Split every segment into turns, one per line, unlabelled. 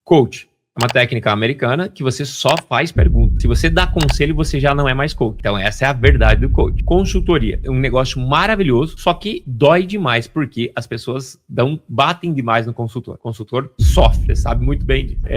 Coach é uma técnica americana que você só faz perguntas. Se você dá conselho, você já não é mais coach. Então essa é a verdade do coach. Consultoria é um negócio maravilhoso, só que dói demais, porque as pessoas batem demais no consultor. O consultor sofre, sabe muito bem disso.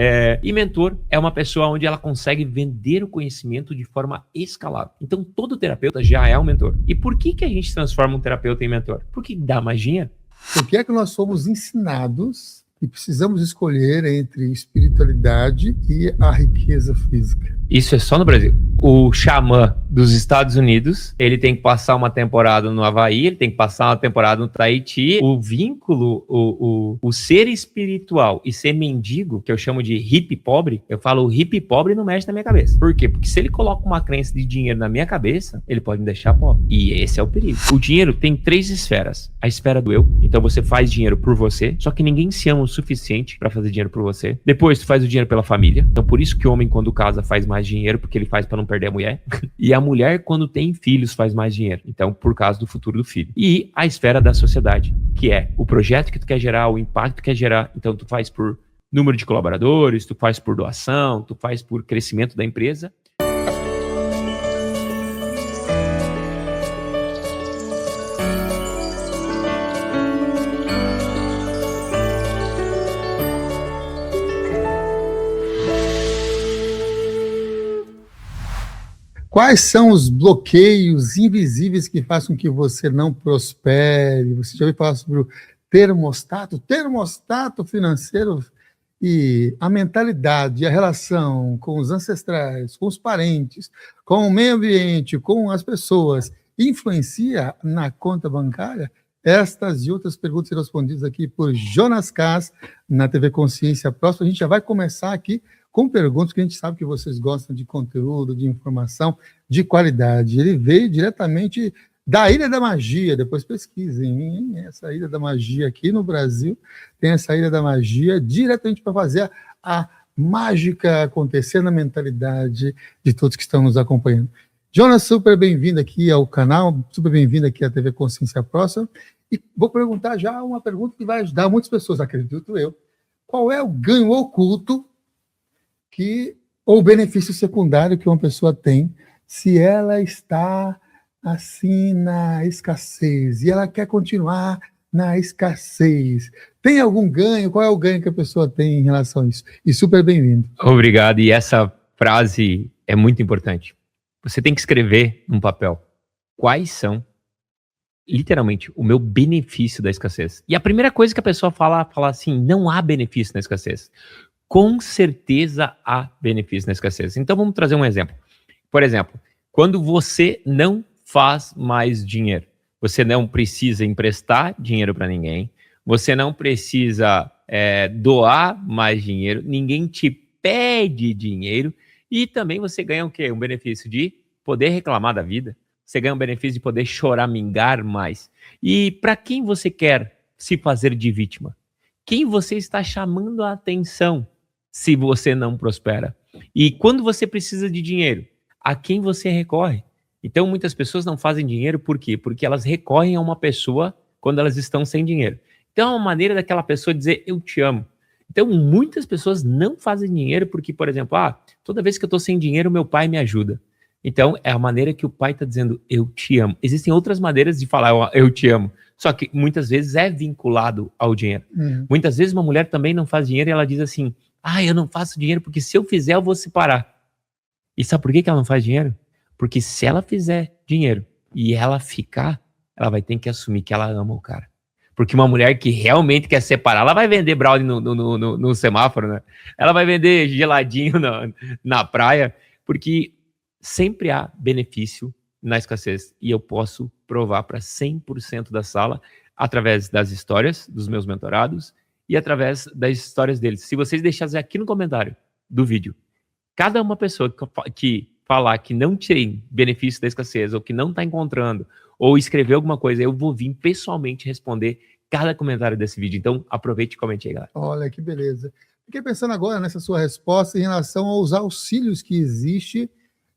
E mentor é uma pessoa onde ela consegue vender o conhecimento de forma escalável. Então todo terapeuta já é um mentor. E por que a gente transforma um terapeuta em mentor? Porque dá mais dinheiro.
Por que é que nós somos ensinados e precisamos escolher entre espiritualidade e a riqueza física?
Isso é só no Brasil. O xamã dos Estados Unidos, ele tem que passar uma temporada no Havaí, ele tem que passar uma temporada no Tahiti. O vínculo, o ser espiritual e ser mendigo, que eu chamo de hippie pobre, eu falo o hippie pobre não mexe na minha cabeça. Por quê? Porque se ele coloca uma crença de dinheiro na minha cabeça, ele pode me deixar pobre. E esse é o perigo. O dinheiro tem 3 esferas. A esfera do eu. Então você faz dinheiro por você, só que ninguém se ama o suficiente para fazer dinheiro por você. Depois tu faz o dinheiro pela família. Então por isso que o homem quando casa faz mais dinheiro, porque ele faz para não perder a mulher. E a mulher quando tem filhos faz mais dinheiro. Então por causa do futuro do filho. E a esfera da sociedade, que é o projeto que tu quer gerar, o impacto que tu quer gerar. Então tu faz por número de colaboradores, tu faz por doação, tu faz por crescimento da empresa.
Quais são os bloqueios invisíveis que fazem com que você não prospere? Você já ouviu falar sobre o termostato financeiro e a mentalidade, a relação com os ancestrais, com os parentes, com o meio ambiente, com as pessoas, influencia na conta bancária? Estas e outras perguntas serão respondidas aqui por Jonas Kass, na TV Consciência Próxima. A gente já vai começar aqui com perguntas que a gente sabe que vocês gostam de conteúdo, de informação, de qualidade. Ele veio diretamente da Ilha da Magia, depois pesquisem, hein? Essa Ilha da Magia aqui no Brasil, tem essa Ilha da Magia diretamente para fazer a mágica acontecer na mentalidade de todos que estão nos acompanhando. Jonas, super bem-vindo aqui ao canal, super bem-vindo aqui à TV Consciência Próxima, e vou perguntar já uma pergunta que vai ajudar muitas pessoas, acredito eu. Qual é o ganho oculto ou o benefício secundário que uma pessoa tem se ela está assim na escassez e ela quer continuar na escassez? Tem algum ganho? Qual é o ganho que a pessoa tem em relação a isso? E super bem-vindo.
Obrigado. E essa frase é muito importante. Você tem que escrever num papel quais são, literalmente, o meu benefício da escassez. E a primeira coisa que a pessoa fala assim, não há benefício na escassez. Com certeza há benefício na escassez. Então vamos trazer um exemplo. Por exemplo, quando você não faz mais dinheiro, você não precisa emprestar dinheiro para ninguém, você não precisa doar mais dinheiro, ninguém te pede dinheiro e também você ganha o quê? Um benefício de poder reclamar da vida, você ganha um benefício de poder choramingar mais. E para quem você quer se fazer de vítima? Quem você está chamando a atenção? Se você não prospera. E quando você precisa de dinheiro, a quem você recorre? Então, muitas pessoas não fazem dinheiro, por quê? Porque elas recorrem a uma pessoa quando elas estão sem dinheiro. Então, é uma maneira daquela pessoa dizer, eu te amo. Então, muitas pessoas não fazem dinheiro porque, por exemplo, toda vez que eu estou sem dinheiro, meu pai me ajuda. Então, é a maneira que o pai está dizendo, eu te amo. Existem outras maneiras de falar, eu te amo. Só que, muitas vezes, é vinculado ao dinheiro. Muitas vezes, uma mulher também não faz dinheiro e ela diz assim, eu não faço dinheiro porque se eu fizer, eu vou separar. E sabe por que ela não faz dinheiro? Porque se ela fizer dinheiro e ela ficar, ela vai ter que assumir que ela ama o cara. Porque uma mulher que realmente quer separar, ela vai vender brownie no semáforo, né? Ela vai vender geladinho na praia, porque sempre há benefício na escassez. E eu posso provar para 100% da sala, através das histórias dos meus mentorados, e através das histórias deles. Se vocês deixarem aqui no comentário do vídeo, cada uma pessoa que falar que não tem benefício da escassez, ou que não está encontrando, ou escrever alguma coisa, eu vou vir pessoalmente responder cada comentário desse vídeo. Então, aproveite e comente aí, galera.
Olha, que beleza. Fiquei pensando agora nessa sua resposta em relação aos auxílios que existem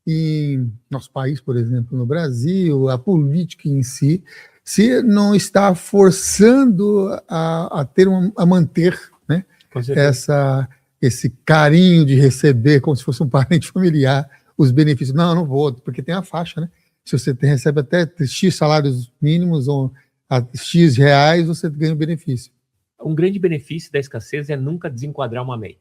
em nosso país, por exemplo, no Brasil, a política em si, se não está forçando a manter, né, esse carinho de receber, como se fosse um parente familiar, os benefícios. Não, eu não vou, porque tem a faixa, né? Se você recebe até X salários mínimos ou a X reais, você ganha o benefício.
Um grande benefício da escassez é nunca desenquadrar uma MEI.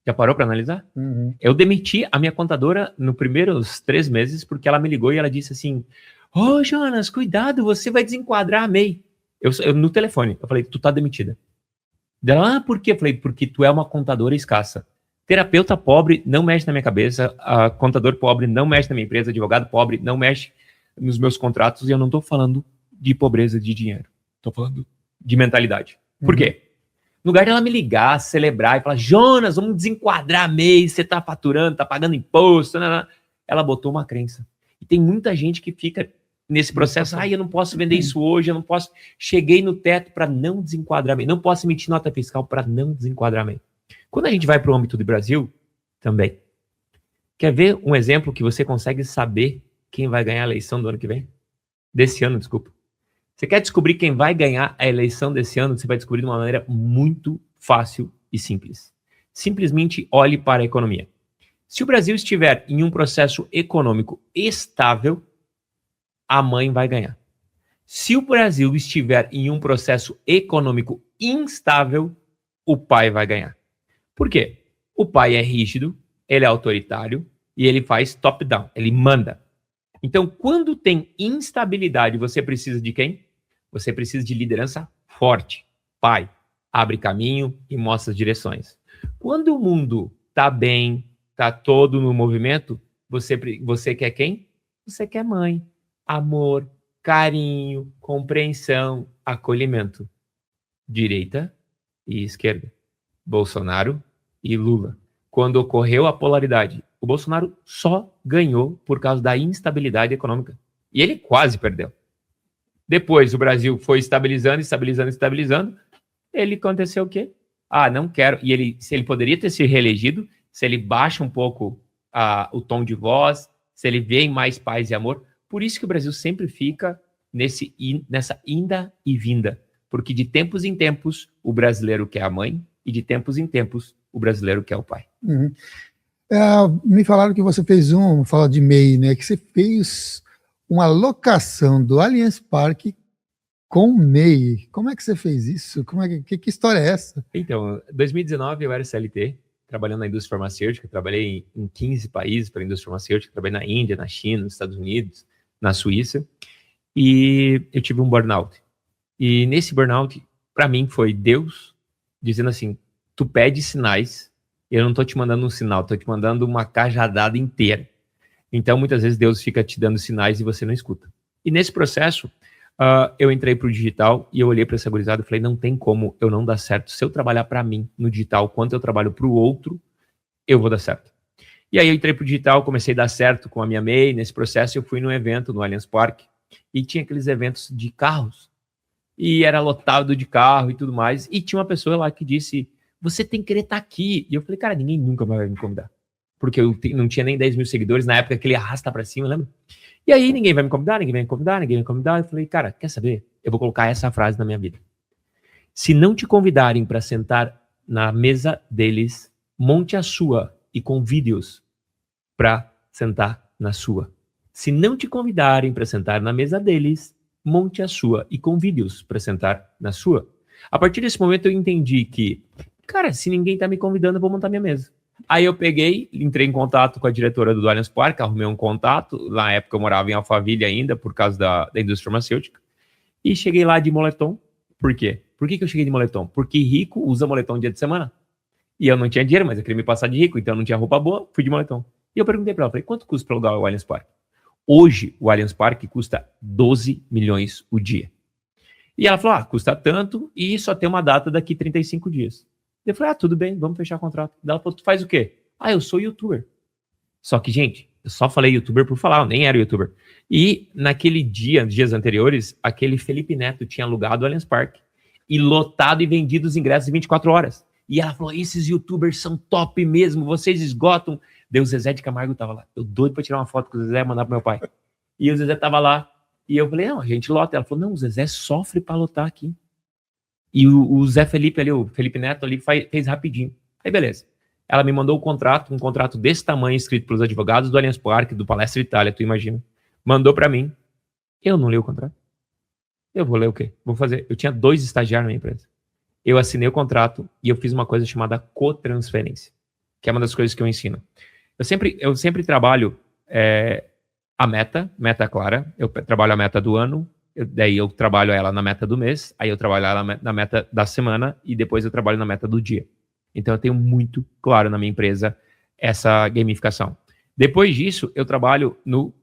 Já parou para analisar?
Uhum.
Eu demiti a minha contadora nos primeiros 3 meses porque ela me ligou e ela disse assim: Ô, Jonas, cuidado, você vai desenquadrar a MEI. Eu no telefone, eu falei, tu tá demitida. Ela, por quê? Eu falei, porque tu é uma contadora escassa. Terapeuta pobre não mexe na minha cabeça, contador pobre não mexe na minha empresa, advogado pobre não mexe nos meus contratos, e eu não tô falando de pobreza de dinheiro. Tô falando de mentalidade. Por quê? No lugar dela me ligar, celebrar e falar, Jonas, vamos desenquadrar mês, você tá faturando, tá pagando imposto, ela botou uma crença. E tem muita gente que fica nesse processo, eu não posso vender isso hoje, eu não posso, cheguei no teto para não desenquadrar mês, não posso emitir nota fiscal para não desenquadrar mês. Quando a gente vai para o âmbito do Brasil, também. Quer ver um exemplo que você consegue saber quem vai ganhar a eleição do ano que vem? Desse ano, desculpa. Você quer descobrir quem vai ganhar a eleição desse ano? Você vai descobrir de uma maneira muito fácil e simples. Simplesmente olhe para a economia. Se o Brasil estiver em um processo econômico estável, a mãe vai ganhar. Se o Brasil estiver em um processo econômico instável, o pai vai ganhar. Por quê? O pai é rígido, ele é autoritário e ele faz top-down, ele manda. Então, quando tem instabilidade, você precisa de quem? Você precisa de liderança forte. Pai, abre caminho e mostra as direções. Quando o mundo está bem, está todo no movimento, você quer quem? Você quer mãe, amor, carinho, compreensão, acolhimento. Direita e esquerda. Bolsonaro e Lula. Quando ocorreu a polaridade, o Bolsonaro só ganhou por causa da instabilidade econômica. E ele quase perdeu. Depois o Brasil foi estabilizando. Ele aconteceu o quê? Não quero. E se ele poderia ter se reelegido, se ele baixa um pouco o tom de voz, se ele vê em mais paz e amor. Por isso que o Brasil sempre fica nessa inda e vinda. Porque de tempos em tempos o brasileiro quer a mãe e de tempos em tempos o brasileiro quer o pai.
Uhum. Me falaram que você fez fala de MEI, né? Que você fez uma locação do Allianz Parque com MEI. Como é que você fez isso? Que história é essa?
Então, em 2019 eu era CLT, trabalhando na indústria farmacêutica, trabalhei em 15 países para a indústria farmacêutica, trabalhei na Índia, na China, nos Estados Unidos, na Suíça, e eu tive um burnout. E nesse burnout, para mim, foi Deus dizendo assim, tu pede sinais, eu não tô te mandando um sinal, tô te mandando uma cajadada inteira. Então, muitas vezes, Deus fica te dando sinais e você não escuta. E nesse processo, eu entrei pro digital e eu olhei para essa gurizada e falei, não tem como eu não dar certo. Se eu trabalhar para mim no digital, quanto eu trabalho pro outro, eu vou dar certo. E aí eu entrei pro digital, comecei a dar certo com a minha MEI. Nesse processo, eu fui num evento no Allianz Parque e tinha aqueles eventos de carros. E era lotado de carro e tudo mais. E tinha uma pessoa lá que disse, você tem que querer estar aqui. E eu falei, cara, ninguém nunca vai me convidar. Porque eu não tinha nem 10 mil seguidores, na época que ele arrasta pra cima, lembra? E aí ninguém vai me convidar, ninguém vai me convidar, ninguém vai me convidar. Eu falei, cara, quer saber? Eu vou colocar essa frase na minha vida. Se não te convidarem para sentar na mesa deles, monte a sua e convide-os para sentar na sua. Se não te convidarem para sentar na mesa deles, monte a sua e convide-os para sentar na sua. A partir desse momento eu entendi que, cara, se ninguém tá me convidando, eu vou montar minha mesa. Aí eu peguei, entrei em contato com a diretora do Allianz Parque, arrumei um contato, na época eu morava em Alphaville ainda, por causa da indústria farmacêutica, e cheguei lá de moletom. Por quê? Por que eu cheguei de moletom? Porque rico usa moletom dia de semana. E eu não tinha dinheiro, mas eu queria me passar de rico, então eu não tinha roupa boa, fui de moletom. E eu perguntei pra ela, falei, quanto custa para alugar o Allianz Parque? Hoje, o Allianz Parque custa 12 milhões o dia. E ela falou, custa tanto e só tem uma data daqui 35 dias. Eu falei, tudo bem, vamos fechar o contrato. Ela falou, tu faz o quê? Eu sou youtuber. Só que, gente, eu só falei youtuber por falar, eu nem era youtuber. E naquele dia, nos dias anteriores, aquele Felipe Neto tinha alugado o Allianz Parque e lotado e vendido os ingressos em 24 horas. E ela falou, esses youtubers são top mesmo, vocês esgotam. Daí o Zezé de Camargo tava lá. Eu doido pra tirar uma foto com o Zezé e mandar pro meu pai. E o Zezé tava lá. E eu falei, não, a gente lota. Ela falou, não, o Zezé sofre pra lotar aqui. E o Zé Felipe ali, o Felipe Neto ali, fez rapidinho. Aí beleza. Ela me mandou um contrato desse tamanho, escrito pelos advogados do Allianz Parque, do Palestra Itália, tu imagina. Mandou para mim. Eu não li o contrato. Eu vou ler o quê? Vou fazer. Eu tinha 2 estagiários na minha empresa. Eu assinei o contrato e eu fiz uma coisa chamada cotransferência, que é uma das coisas que eu ensino. Eu sempre trabalho a meta clara. Eu trabalho a meta do ano, daí eu trabalho ela na meta do mês, aí eu trabalho ela na meta da semana e depois eu trabalho na meta do dia. Então eu tenho muito claro na minha empresa essa gamificação. Depois disso, eu trabalho no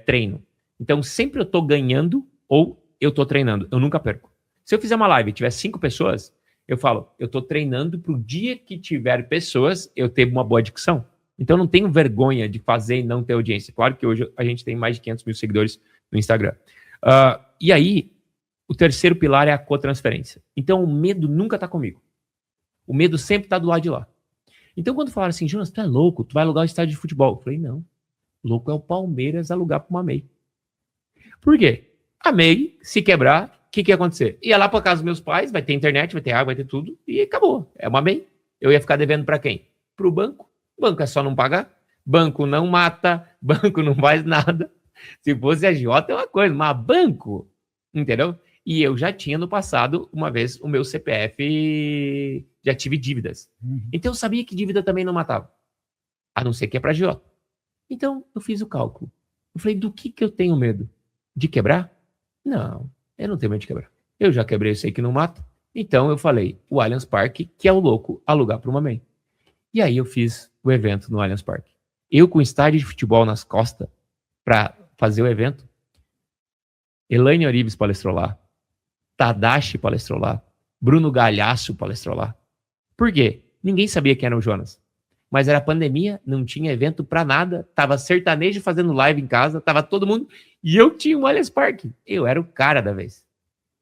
treino. Então sempre eu estou ganhando ou eu estou treinando. Eu nunca perco. Se eu fizer uma live e tiver 5 pessoas, eu falo, eu estou treinando para o dia que tiver pessoas, eu ter uma boa dicção. Então, eu não tenho vergonha de fazer e não ter audiência. Claro que hoje a gente tem mais de 500 mil seguidores no Instagram. E aí, o terceiro pilar é a cotransferência. Então, o medo nunca está comigo. O medo sempre está do lado de lá. Então, quando falaram assim, Jonas, tu é louco, tu vai alugar o estádio de futebol. Eu falei, não. Louco é o Palmeiras alugar para uma MEI. Por quê? A MEI, se quebrar, o que ia acontecer? Ia lá para casa dos meus pais, vai ter internet, vai ter água, vai ter tudo, e acabou. É uma MEI. Eu ia ficar devendo para quem? Para o banco. Banco é só não pagar. Banco não mata, banco não faz nada. Se fosse agiota é uma coisa, mas banco, entendeu? E eu já tinha no passado, uma vez, o meu CPF, já tive dívidas. Então eu sabia que dívida também não matava. A não ser que é para agiota. Então eu fiz o cálculo. Eu falei, do que eu tenho medo? De quebrar? Não, eu não tenho medo de quebrar. Eu já quebrei, eu sei que não mata. Então eu falei, o Allianz Parque, que é o louco, alugar para uma MEI. E aí eu fiz o evento no Allianz Parque. Eu com estádio de futebol nas costas para fazer o evento. Elaine Orives palestrou lá. Tadashi palestrou lá. Bruno Galhaço palestrou lá. Por quê? Ninguém sabia quem era o Jonas. Mas era pandemia, não tinha evento para nada. Tava sertanejo fazendo live em casa, tava todo mundo. E eu tinha um Allianz Parque. Eu era o cara da vez.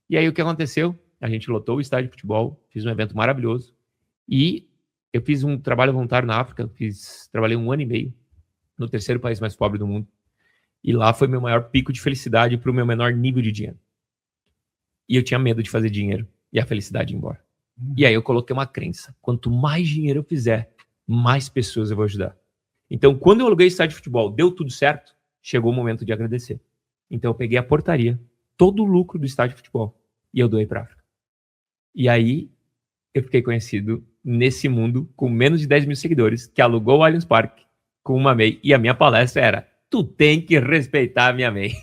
E aí o que aconteceu? A gente lotou o estádio de futebol, fiz um evento maravilhoso. E eu fiz um trabalho voluntário na África, trabalhei 1 ano e meio no terceiro país mais pobre do mundo. E lá foi meu maior pico de felicidade para o meu menor nível de dinheiro. E eu tinha medo de fazer dinheiro e a felicidade ir embora. E aí eu coloquei uma crença. Quanto mais dinheiro eu fizer, mais pessoas eu vou ajudar. Então, quando eu aluguei estádio de futebol, deu tudo certo, chegou o momento de agradecer. Então, eu peguei a portaria, todo o lucro do estádio de futebol, e eu doei para a África. E aí, eu fiquei conhecido nesse mundo com menos de 10 mil seguidores, que alugou o Allianz Parque com uma MEI. E a minha palestra era, tu tem que respeitar a minha MEI.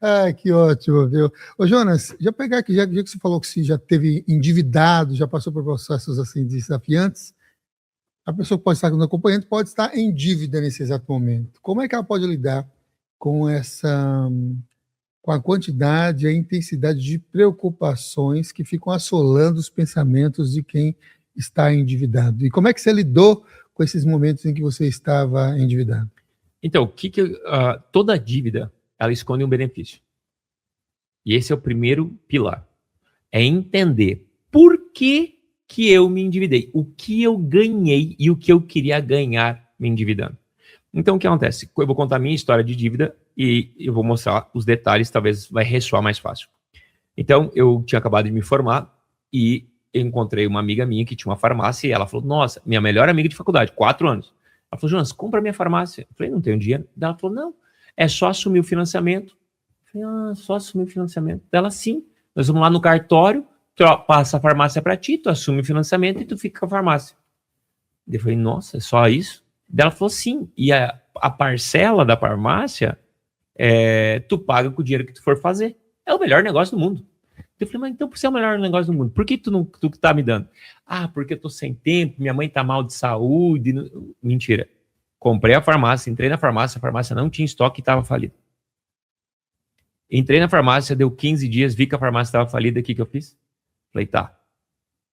Ah, que ótimo, viu? Ô, Jonas, já pegar aqui, já que você falou que você já teve endividado, já passou por processos assim desafiantes, a pessoa que pode estar nos acompanhando pode estar em dívida nesse exato momento. Como é que ela pode lidar com com a quantidade e a intensidade de preocupações que ficam assolando os pensamentos de quem está endividado? E como é que você lidou com esses momentos em que você estava endividado?
Então, toda dívida, ela esconde um benefício. E esse é o primeiro pilar. É entender por que eu me endividei, o que eu ganhei e o que eu queria ganhar me endividando. Então, o que acontece? Eu vou contar a minha história de dívida e eu vou mostrar os detalhes, talvez vai ressoar mais fácil. Então, eu tinha acabado de me formar e eu encontrei uma amiga minha que tinha uma farmácia e ela falou, nossa, minha melhor amiga de faculdade, 4 anos. Ela falou, Jonas, compra minha farmácia. Eu falei, não tenho dinheiro. Ela falou, não, é só assumir o financiamento. Eu falei, só assumir o financiamento. Ela, sim, nós vamos lá no cartório, passa a farmácia para ti, tu assume o financiamento e tu fica com a farmácia. Eu falei, nossa, é só isso? Ela falou, sim, e a parcela da farmácia, tu paga com o dinheiro que tu for fazer. É o melhor negócio do mundo. Eu falei, mas então por ser o melhor negócio do mundo, por que tu tá me dando? Ah, porque eu tô sem tempo, minha mãe tá mal de saúde. Mentira. Comprei a farmácia, entrei na farmácia, a farmácia não tinha estoque e tava falida. Entrei na farmácia, deu 15 dias, vi que a farmácia estava falida, o que eu fiz? Falei, tá,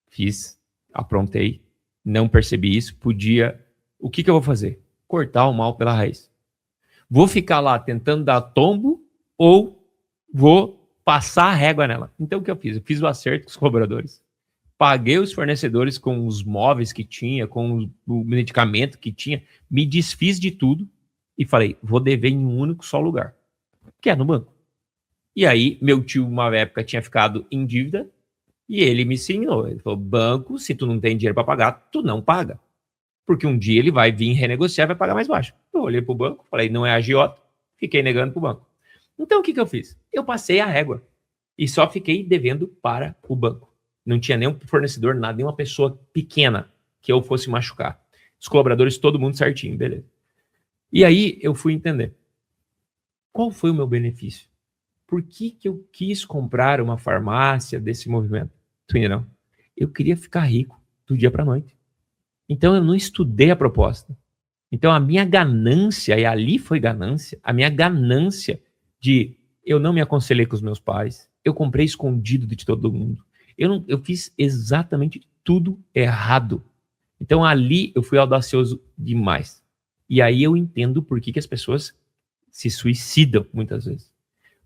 fiz, aprontei, não percebi isso, o que eu vou fazer? Cortar o mal pela raiz. Vou ficar lá tentando dar tombo ou vou passar a régua nela? Então o que eu fiz? Eu fiz o acerto com os colaboradores, paguei os fornecedores com os móveis que tinha, com o medicamento que tinha, me desfiz de tudo e falei, vou dever em um único só lugar, que é no banco. E aí, meu tio, uma época, tinha ficado em dívida e ele me ensinou. Ele falou, banco, se tu não tem dinheiro para pagar, tu não paga. Porque um dia ele vai vir renegociar e vai pagar mais baixo. Eu olhei pro banco, falei, não é agiota, fiquei negando pro banco. Então, o que eu fiz? Eu passei a régua e só fiquei devendo para o banco. Não tinha nenhum fornecedor, nada, nenhuma pessoa pequena que eu fosse machucar. Os colaboradores, todo mundo certinho, beleza. E aí, eu fui entender. Qual foi o meu benefício? Por que eu quis comprar uma farmácia desse movimento? Tu entendeu? Eu queria ficar rico do dia para a noite. Então eu não estudei a proposta. Então a minha ganância, e ali foi ganância, a minha ganância de eu não me aconselhei com os meus pais, eu comprei escondido de todo mundo. Eu fiz exatamente tudo errado. Então ali eu fui audacioso demais. E aí eu entendo por que as pessoas se suicidam muitas vezes.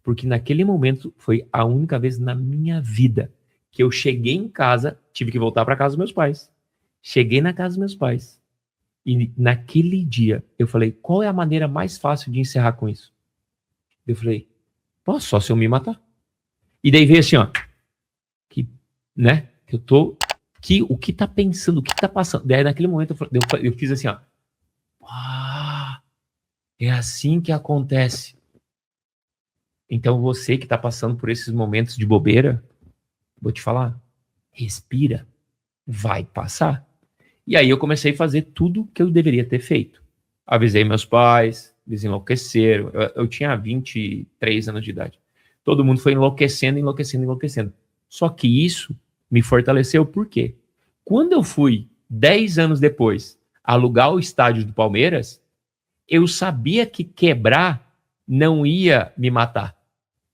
Porque naquele momento foi a única vez na minha vida que eu cheguei em casa, tive que voltar para casa dos meus pais. Cheguei na casa dos meus pais. E naquele dia eu falei, qual é a maneira mais fácil de encerrar com isso? Eu falei, posso só se eu me matar. E daí veio assim, ó, que, né, que eu tô, o que tá pensando, o que tá passando. Daí naquele momento eu fiz assim, ó, é assim que acontece. Então você que tá passando por esses momentos de bobeira, vou te falar, respira, vai passar. E aí eu comecei a fazer tudo que eu deveria ter feito. Avisei meus pais, eles enlouqueceram. Eu tinha 23 anos de idade. Todo mundo foi enlouquecendo. Só que isso me fortaleceu. Por quê? Quando eu fui, 10 anos depois, alugar o estádio do Palmeiras, eu sabia que quebrar não ia me matar.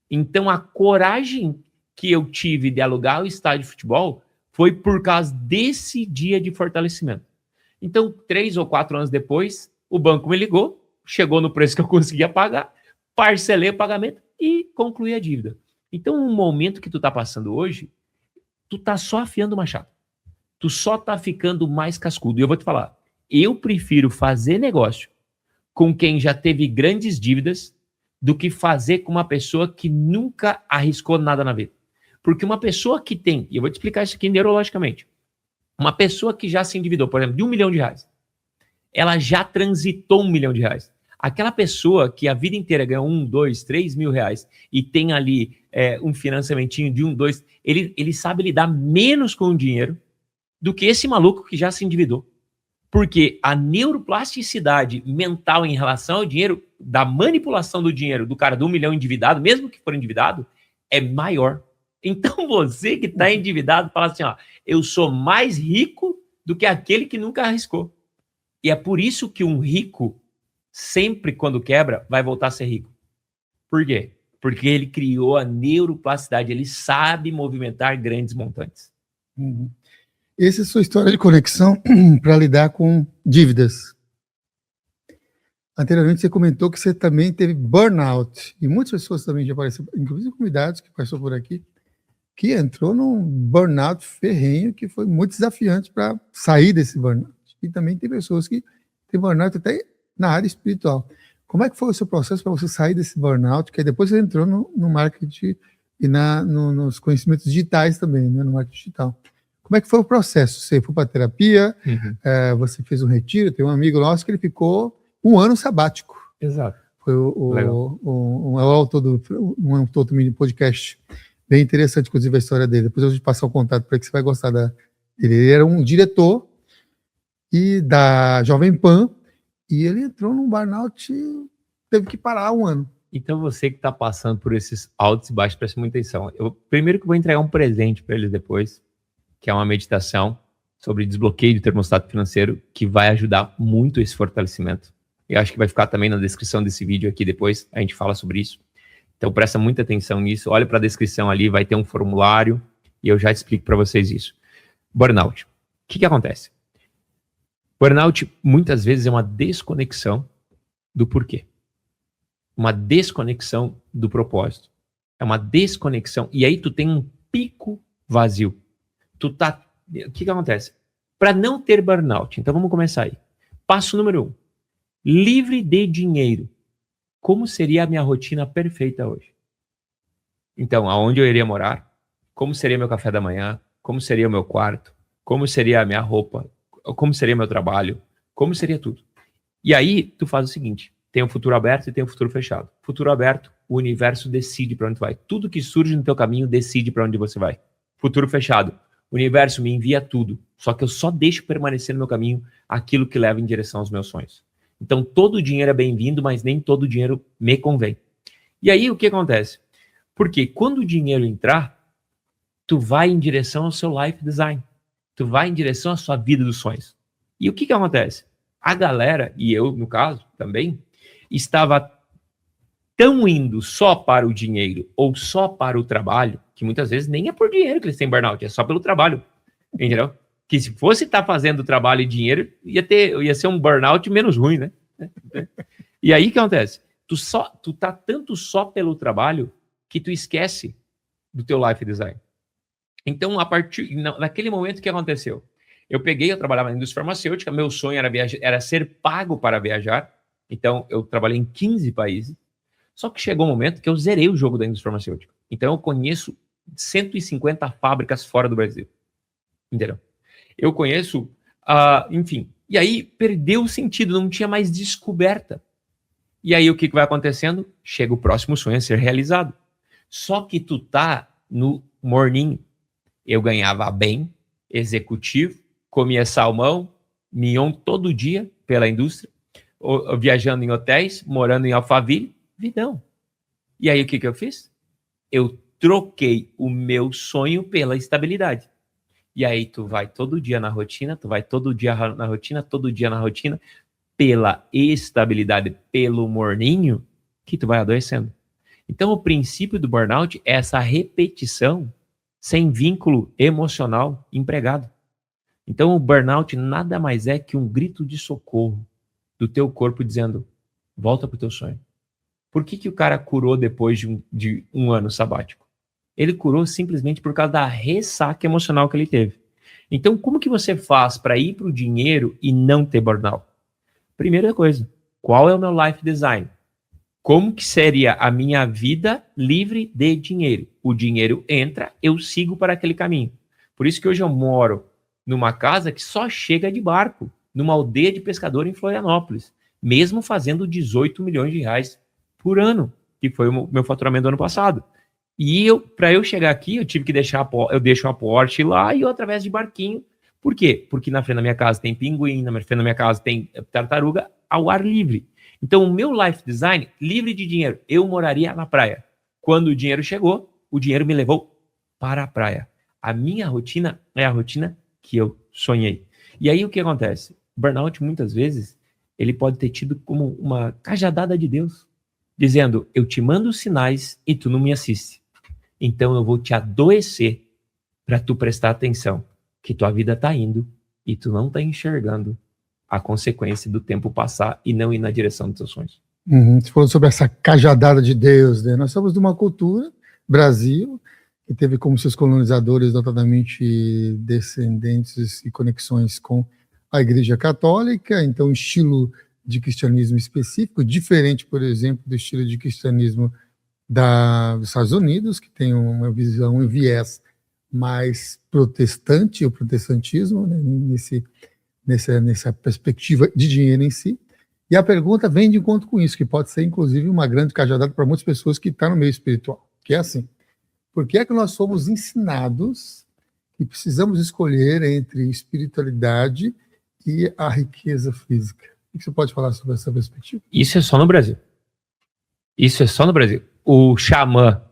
Então a coragem que eu tive de alugar o estádio de futebol foi por causa desse dia de fortalecimento. Então, 3 ou 4 anos depois, o banco me ligou, chegou no preço que eu conseguia pagar, parcelei o pagamento e concluí a dívida. Então, o momento que tu tá passando hoje, tu tá só afiando o machado. Tu só tá ficando mais cascudo. E eu vou te falar, eu prefiro fazer negócio com quem já teve grandes dívidas do que fazer com uma pessoa que nunca arriscou nada na vida. Porque uma pessoa que tem, e eu vou te explicar isso aqui neurologicamente, uma pessoa que já se endividou, por exemplo, de R$1 milhão, ela já transitou R$1 milhão. Aquela pessoa que a vida inteira ganhou 1, 2, 3 mil reais e tem ali um financiamentinho de 1, 2, ele sabe lidar menos com o dinheiro do que esse maluco que já se endividou. Porque a neuroplasticidade mental em relação ao dinheiro, da manipulação do dinheiro do cara do 1 milhão endividado, mesmo que for endividado, é maior. Então você que está endividado fala assim, ó, eu sou mais rico do que aquele que nunca arriscou. E é por isso que um rico, sempre quando quebra, vai voltar a ser rico. Por quê? Porque ele criou a neuroplasticidade, ele sabe movimentar grandes montantes.
Uhum. Essa é a sua história de conexão para lidar com dívidas. Anteriormente você comentou que você também teve burnout, e muitas pessoas também já apareceram, inclusive convidados que passou por aqui, que entrou num burnout ferrenho, que foi muito desafiante para sair desse burnout. E também tem pessoas que têm burnout até na área espiritual. Como é que foi o seu processo para você sair desse burnout, que aí depois você entrou no marketing e nos conhecimentos digitais também, né, no marketing digital. Como é que foi o processo? Você foi para terapia, você fez um retiro, tem um amigo nosso que ele ficou 1 ano sabático.
Exato.
Foi um autor do mini podcast. Bem interessante, inclusive, a história dele. Depois eu vou te passar o contato para que você vai gostar dele. Ele era um diretor da Jovem Pan e ele entrou num burnout e teve que parar 1 ano.
Então você que está passando por esses altos e baixos, preste muita atenção. Primeiro que eu vou entregar um presente para eles depois, que é uma meditação sobre desbloqueio do termostato financeiro, que vai ajudar muito esse fortalecimento. Eu acho que vai ficar também na descrição desse vídeo aqui depois, a gente fala sobre isso. Então presta muita atenção nisso, olha para a descrição ali, vai ter um formulário e eu já explico para vocês isso. Burnout. O que acontece? Burnout muitas vezes é uma desconexão do porquê. Uma desconexão do propósito. É uma desconexão. E aí tu tem um pico vazio. O que acontece? Para não ter burnout, então vamos começar aí. Passo número 1. Livre de dinheiro. Como seria a minha rotina perfeita hoje? Então, aonde eu iria morar? Como seria meu café da manhã? Como seria o meu quarto? Como seria a minha roupa? Como seria meu trabalho? Como seria tudo? E aí, tu faz o seguinte, tem o futuro aberto e tem o futuro fechado. Futuro aberto, o universo decide para onde tu vai. Tudo que surge no teu caminho decide para onde você vai. Futuro fechado, o universo me envia tudo, só que eu só deixo permanecer no meu caminho aquilo que leva em direção aos meus sonhos. Então, todo o dinheiro é bem-vindo, mas nem todo o dinheiro me convém. E aí, o que acontece? Porque quando o dinheiro entrar, tu vai em direção ao seu life design. Tu vai em direção à sua vida dos sonhos. E o que acontece? A galera, e eu, no caso, também, estava tão indo só para o dinheiro ou só para o trabalho, que muitas vezes nem é por dinheiro que eles têm burnout, é só pelo trabalho. Entendeu? Que se fosse estar fazendo trabalho e dinheiro, ia ser um burnout menos ruim, né? E aí o que acontece? Tu tá tanto só pelo trabalho que tu esquece do teu life design. Então, naquele momento, o que aconteceu? Eu trabalhava na indústria farmacêutica, meu sonho era ser pago para viajar. Então, eu trabalhei em 15 países. Só que chegou um momento que eu zerei o jogo da indústria farmacêutica. Então, eu conheço 150 fábricas fora do Brasil. Entendeu? Eu conheço, enfim. E aí, perdeu o sentido, não tinha mais descoberta. E aí, o que vai acontecendo? Chega o próximo sonho a ser realizado. Só que tu tá no morning. Eu ganhava bem, executivo, comia salmão, mignon todo dia pela indústria, viajando em hotéis, morando em Alphaville, vidão. E aí o que eu fiz? Eu troquei o meu sonho pela estabilidade. E aí tu vai todo dia na rotina, todo dia na rotina, pela estabilidade, pelo morninho, que tu vai adoecendo. Então o princípio do burnout é essa repetição sem vínculo emocional empregado. Então, o burnout nada mais é que um grito de socorro do teu corpo dizendo, volta pro teu sonho. Por que o cara curou depois de um ano sabático? Ele curou simplesmente por causa da ressaca emocional que ele teve. Então, como que você faz para ir pro dinheiro e não ter burnout? Primeira coisa, qual é o meu life design? Como que seria a minha vida livre de dinheiro? O dinheiro entra, eu sigo para aquele caminho. Por isso que hoje eu moro numa casa que só chega de barco, numa aldeia de pescador em Florianópolis, mesmo fazendo 18 milhões de reais por ano, que foi o meu faturamento do ano passado. E para eu chegar aqui, eu tive que eu deixo uma Porsche lá e eu através de barquinho. Por quê? Porque na frente da minha casa tem pinguim, na frente da minha casa tem tartaruga ao ar livre. Então, o meu life design, livre de dinheiro, eu moraria na praia. Quando o dinheiro chegou, o dinheiro me levou para a praia. A minha rotina é a rotina que eu sonhei. E aí, o que acontece? Burnout, muitas vezes, ele pode ter tido como uma cajadada de Deus, dizendo, eu te mando sinais e tu não me assiste. Então, eu vou te adoecer para tu prestar atenção que tua vida está indo e tu não está enxergando a consequência do tempo passar e não ir na direção dos seus sonhos.
Você falou sobre essa cajadada de Deus, né? Nós somos de uma cultura, Brasil, que teve como seus colonizadores notadamente descendentes e conexões com a Igreja Católica, então um estilo de cristianismo específico, diferente, por exemplo, do estilo de cristianismo dos Estados Unidos, que tem uma visão, um viés mais protestante, o protestantismo, né? Nessa perspectiva de dinheiro em si. E a pergunta vem de encontro com isso, que pode ser, inclusive, uma grande cajadada para muitas pessoas que estão no meio espiritual, que é assim, por que é que nós somos ensinados que precisamos escolher entre espiritualidade e a riqueza física? O que você pode falar sobre essa perspectiva?
Isso é só no Brasil. Isso é só no Brasil. O xamã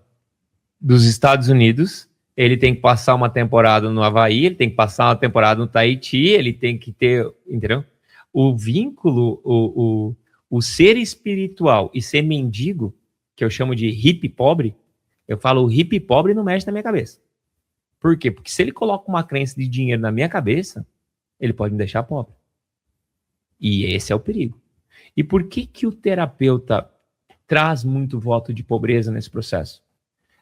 dos Estados Unidos, ele tem que passar uma temporada no Havaí, ele tem que passar uma temporada no Tahiti, ele tem que ter, entendeu? O vínculo, o ser espiritual e ser mendigo, que eu chamo de hippie pobre, eu falo, o hippie pobre não mexe na minha cabeça. Por quê? Porque se ele coloca uma crença de dinheiro na minha cabeça, ele pode me deixar pobre. E esse é o perigo. E por que o terapeuta traz muito voto de pobreza nesse processo?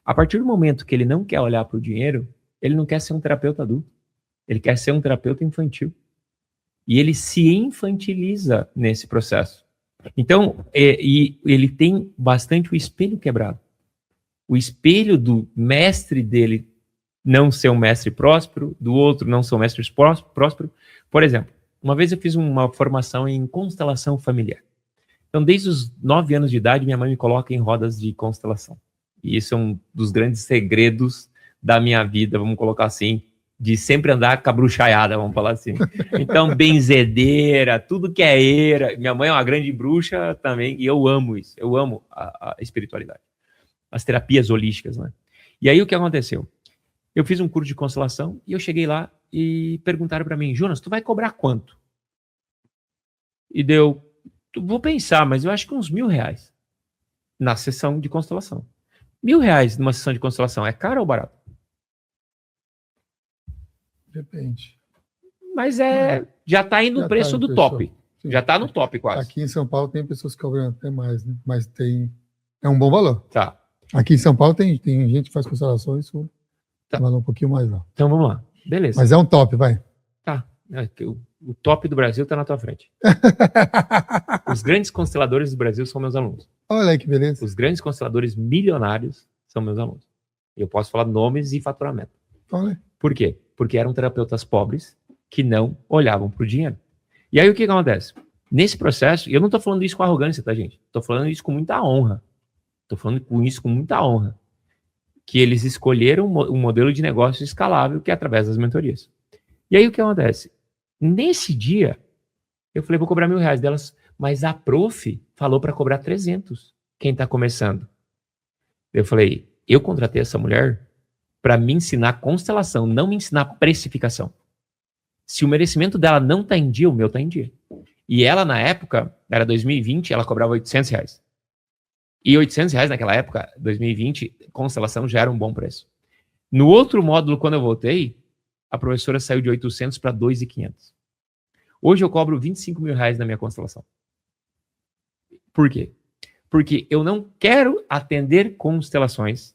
A partir do momento que ele não quer olhar para o dinheiro, ele não quer ser um terapeuta adulto. Ele quer ser um terapeuta infantil. E ele se infantiliza nesse processo. Então, e ele tem bastante o espelho quebrado. o espelho do mestre dele não ser um mestre próspero, do outro não ser um mestre próspero. Por exemplo, uma vez eu fiz uma formação em constelação familiar. Então, desde os 9 anos de idade, minha mãe me coloca em rodas de constelação. E isso é um dos grandes segredos da minha vida, vamos colocar assim, de sempre andar com a bruxaiada, vamos falar assim. Então, benzedeira, tudo que é eira. Minha mãe é uma grande bruxa também, e eu amo isso. Eu amo a espiritualidade. As terapias holísticas, né? E aí, o que aconteceu? Eu fiz um curso de constelação e eu cheguei lá e perguntaram para mim, Jonas, tu vai cobrar quanto? E deu, vou pensar, mas eu acho que uns R$1.000 na sessão de constelação. R$1.000 numa sessão de constelação é caro ou barato?
Depende.
Mas já está indo o preço do top.
Sim.
Já está no top quase.
Aqui em São Paulo tem pessoas que cobram até mais, né? Mas é um bom valor.
Tá.
Aqui em São Paulo tem gente que faz constelações com valor um pouquinho mais alto.
Então vamos lá. Beleza.
Mas é um top, vai.
Tá. O top do Brasil está na tua frente. Os grandes consteladores do Brasil são meus alunos.
Olha aí que beleza.
Os grandes consteladores milionários são meus alunos. Eu posso falar nomes e faturamento.
Olha.
Por quê? Porque eram terapeutas pobres que não olhavam para o dinheiro. E aí o que acontece? Nesse processo, e eu não estou falando isso com arrogância, tá, gente? Estou falando isso com muita honra. Estou falando isso com muita honra. Que eles escolheram um modelo de negócio escalável, que é através das mentorias. E aí o que acontece? Nesse dia, eu falei, vou cobrar R$1.000 delas, mas a prof falou para cobrar 300, quem está começando. Eu falei, eu contratei essa mulher para me ensinar constelação, não me ensinar precificação. Se o merecimento dela não está em dia, o meu está em dia. E ela, na época, era 2020, ela cobrava R$800. E R$800 naquela época, 2020, constelação já era um bom preço. No outro módulo, quando eu voltei, a professora saiu de 800 para 2.500. Hoje eu cobro R$25.000 na minha constelação. Por quê? Porque eu não quero atender constelações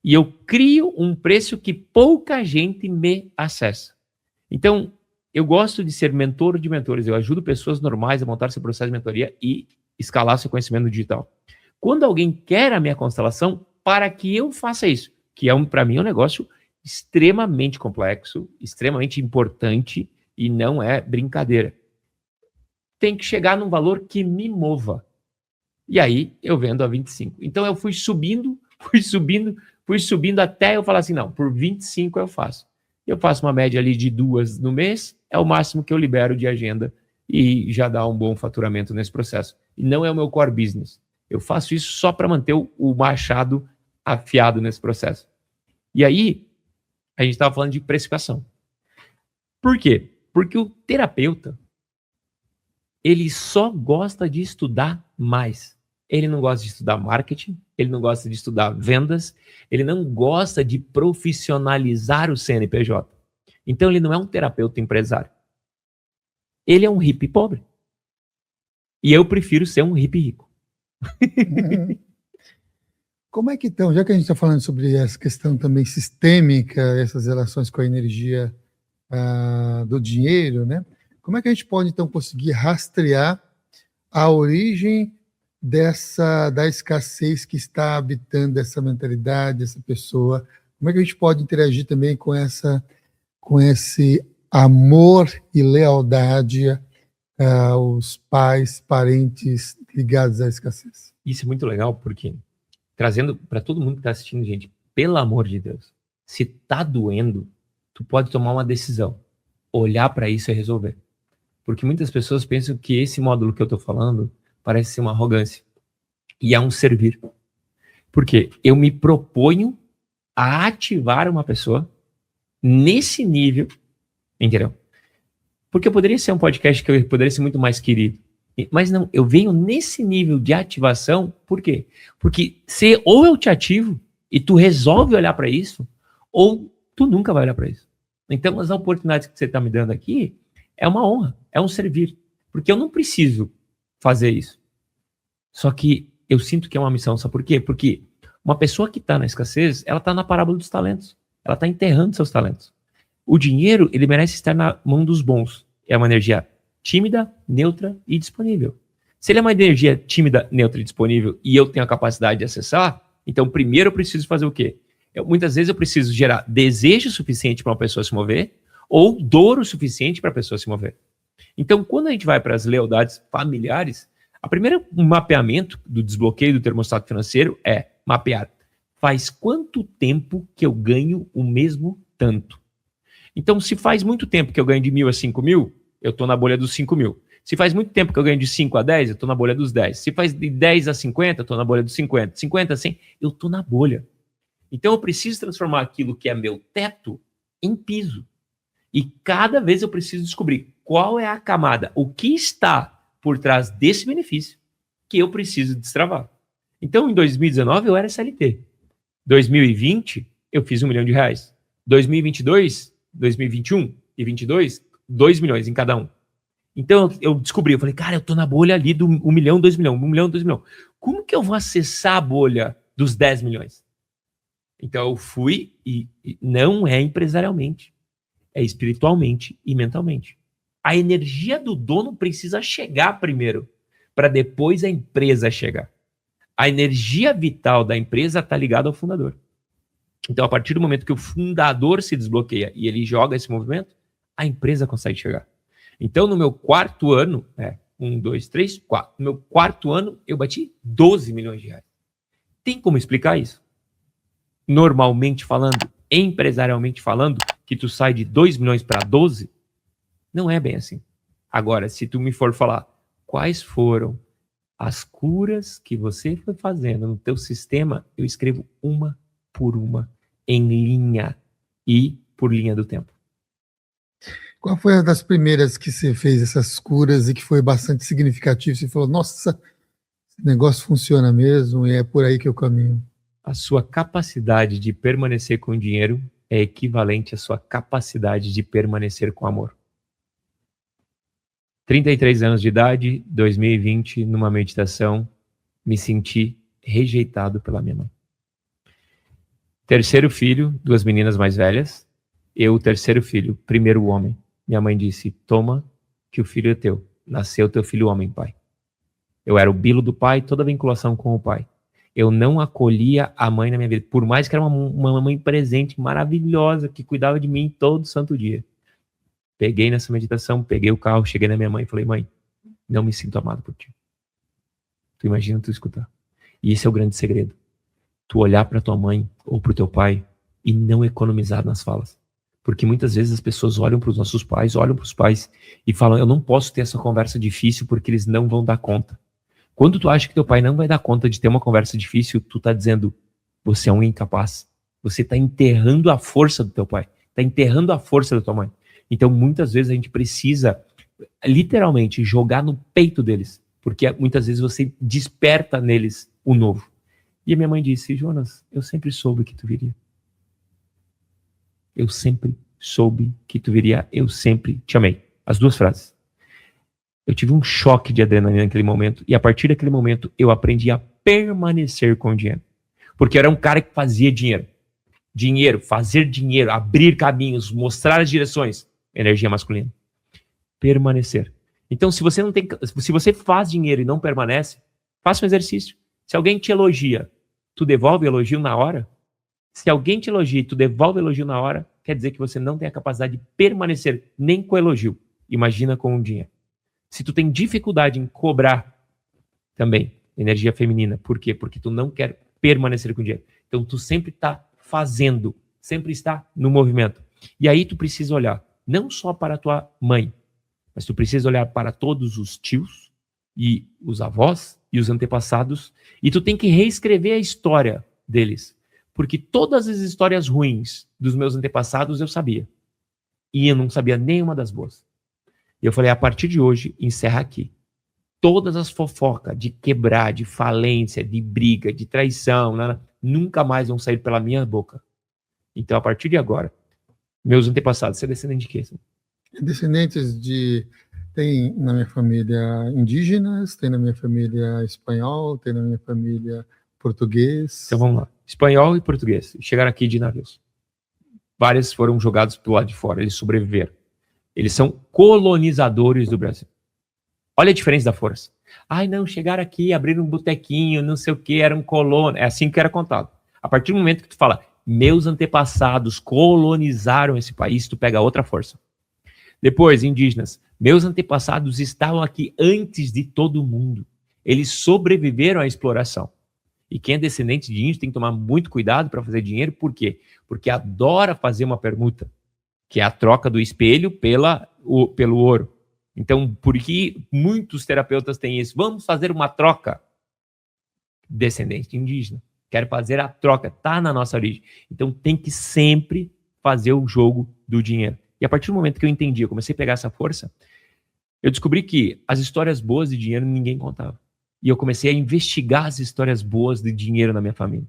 e eu crio um preço que pouca gente me acessa. Então, eu gosto de ser mentor de mentores. Eu ajudo pessoas normais a montar seu processo de mentoria e escalar seu conhecimento digital. Quando alguém quer a minha constelação, para que eu faça isso, que para mim é um negócio extremamente complexo, extremamente importante e não é brincadeira. Tem que chegar num valor que me mova. E aí eu vendo a 25. Então eu fui subindo até eu falar assim, não, por 25 eu faço. Eu faço uma média ali de 2 no mês, é o máximo que eu libero de agenda e já dá um bom faturamento nesse processo. E não é o meu core business. Eu faço isso só para manter o machado afiado nesse processo. E aí, a gente estava falando de precificação. Por quê? Porque o terapeuta, ele só gosta de estudar mais. Ele não gosta de estudar marketing, ele não gosta de estudar vendas, ele não gosta de profissionalizar o CNPJ. Então, ele não é um terapeuta empresário. Ele é um hippie pobre. E eu prefiro ser um hippie rico.
Como é que então, já que a gente está falando sobre essa questão também sistêmica, essas relações com a energia do dinheiro, né? Como é que a gente pode então conseguir rastrear a origem da escassez que está habitando essa mentalidade, essa pessoa? Como é que a gente pode interagir também com esse amor e lealdade aos pais, parentes ligados à escassez?
Isso é muito legal porque, trazendo para todo mundo que está assistindo, gente, pelo amor de Deus, se tá doendo, tu pode tomar uma decisão, olhar para isso e resolver. Porque muitas pessoas pensam que esse módulo que eu estou falando parece ser uma arrogância. E é um servir. Porque eu me proponho a ativar uma pessoa nesse nível, entendeu? Porque poderia ser um podcast que eu poderia ser muito mais querido. Mas não, eu venho nesse nível de ativação, por quê? Porque ou eu te ativo e tu resolve olhar para isso, ou tu nunca vai olhar para isso. Então, as oportunidades que você está me dando aqui é uma honra, é um servir. Porque eu não preciso fazer isso. Só que eu sinto que é uma missão. Sabe por quê? Porque uma pessoa que está na escassez, ela está na parábola dos talentos. Ela está enterrando seus talentos. O dinheiro, ele merece estar na mão dos bons. É uma energia tímida, neutra e disponível. Se ele é uma energia tímida, neutra e disponível e eu tenho a capacidade de acessar, Então, primeiro eu preciso fazer o quê? Muitas vezes eu preciso gerar desejo suficiente para uma pessoa se mover ou dor o suficiente para a pessoa se mover. Então, quando a gente vai para as lealdades familiares, o primeiro mapeamento do desbloqueio do termostato financeiro é mapear. Faz quanto tempo que eu ganho o mesmo tanto? Então, se faz muito tempo que eu ganho de 1.000 a 5.000, eu estou na bolha dos 5.000. Se faz muito tempo que eu ganho de 5 a 10, eu estou na bolha dos 10. Se faz de 10 a 50, eu estou na bolha dos 50. 50 a 100, eu estou na bolha. Então, eu preciso transformar aquilo que é meu teto em piso. E cada vez eu preciso descobrir qual é a camada, o que está por trás desse benefício que eu preciso destravar. Então, em 2019, eu era CLT. 2020, eu fiz R$1 milhão. 2022, 2021 e 2022, 2 milhões em cada um. Então, eu descobri, eu falei, cara, eu tô na bolha ali do 1 milhão, 2 milhões, 1 milhão, 2 milhões. Como que eu vou acessar a bolha dos 10 milhões? Então, eu fui e não é empresarialmente, é espiritualmente e mentalmente. A energia do dono precisa chegar primeiro, para depois a empresa chegar. A energia vital da empresa está ligada ao fundador. Então, a partir do momento que o fundador se desbloqueia e ele joga esse movimento, a empresa consegue chegar. Então, no meu quarto ano, 1, 2, 3, 4. No meu quarto ano, eu bati 12 milhões de reais. Tem como explicar isso? Normalmente falando, empresarialmente falando, que tu sai de 2 milhões para 12, não é bem assim. Agora, se tu me for falar quais foram as curas que você foi fazendo no teu sistema, eu escrevo uma por uma, em linha e por linha do tempo.
Qual foi uma das primeiras que você fez essas curas e que foi bastante significativo? Você falou, nossa, esse negócio funciona mesmo e é por aí que eu caminho.
A sua capacidade de permanecer com dinheiro é equivalente à sua capacidade de permanecer com amor. 33 anos de idade, 2020, numa meditação, me senti rejeitado pela minha mãe. Terceiro filho, 2 meninas mais velhas. Eu, terceiro filho, primeiro homem. Minha mãe disse, toma que o filho é teu. Nasceu teu filho homem, pai. Eu era o bilo do pai, toda a vinculação com o pai. Eu não acolhia a mãe na minha vida, por mais que era uma mãe presente, maravilhosa, que cuidava de mim todo santo dia. Peguei nessa meditação, peguei o carro, cheguei na minha mãe e falei, mãe, não me sinto amado por ti. Tu imagina tu escutar. E esse é o grande segredo. Tu olhar para tua mãe ou para o teu pai e não economizar nas falas. Porque muitas vezes as pessoas olham para os nossos pais, olham para os pais e falam, eu não posso ter essa conversa difícil porque eles não vão dar conta. Quando tu acha que teu pai não vai dar conta de ter uma conversa difícil, tu tá dizendo, você é um incapaz. Você tá enterrando a força do teu pai. Tá enterrando a força da tua mãe. Então, muitas vezes a gente precisa, literalmente, jogar no peito deles. Porque muitas vezes você desperta neles o novo. E a minha mãe disse, Jonas, eu sempre soube que tu viria. Eu sempre soube que tu viria. Eu sempre te amei. As duas frases. Eu tive um choque de adrenalina naquele momento. E a partir daquele momento, eu aprendi a permanecer com o dinheiro. Porque eu era um cara que fazia dinheiro. Dinheiro, fazer dinheiro, abrir caminhos, mostrar as direções. Energia masculina. Permanecer. Então, se você faz dinheiro e não permanece, faça um exercício. Se alguém te elogia, tu devolve o elogio na hora? Se alguém te elogia e tu devolve o elogio na hora, quer dizer que você não tem a capacidade de permanecer nem com o elogio. Imagina com o dinheiro. Se tu tem dificuldade em cobrar também, energia feminina. Por quê? Porque tu não quer permanecer com o dinheiro. Então, tu sempre está fazendo, sempre está no movimento. E aí tu precisa olhar não só para a tua mãe, mas tu precisa olhar para todos os tios e os avós e os antepassados, e tu tem que reescrever a história deles. Porque todas as histórias ruins dos meus antepassados eu sabia. E eu não sabia nenhuma das boas. E eu falei, a partir de hoje, encerra aqui. Todas as fofocas de quebrar, de falência, de briga, de traição, nunca mais vão sair pela minha boca. Então, a partir de agora, meus antepassados, você é descendente de quê?
Descendentes de... Tem na minha família indígenas, tem na minha família espanhol, tem na minha família português.
Então vamos lá. Espanhol e português. Chegaram aqui de navios. Vários foram jogados do lado de fora. Eles sobreviveram. Eles são colonizadores do Brasil. Olha a diferença da força. Ai, não, chegaram aqui, abriram um botequinho, não sei o que, era um colono. É assim que era contado. A partir do momento que tu fala, meus antepassados colonizaram esse país, tu pega outra força. Depois, indígenas. Meus antepassados estavam aqui antes de todo mundo. Eles sobreviveram à exploração. E quem é descendente de índio tem que tomar muito cuidado para fazer dinheiro. Por quê? Porque adora fazer uma permuta, que é a troca do espelho pelo ouro. Então, por que muitos terapeutas têm isso? Vamos fazer uma troca. Descendente indígena. Quero fazer a troca. Está na nossa origem. Então, tem que sempre fazer o jogo do dinheiro. E a partir do momento que eu entendi, eu comecei a pegar essa força, eu descobri que as histórias boas de dinheiro ninguém contava. E eu comecei a investigar as histórias boas de dinheiro na minha família.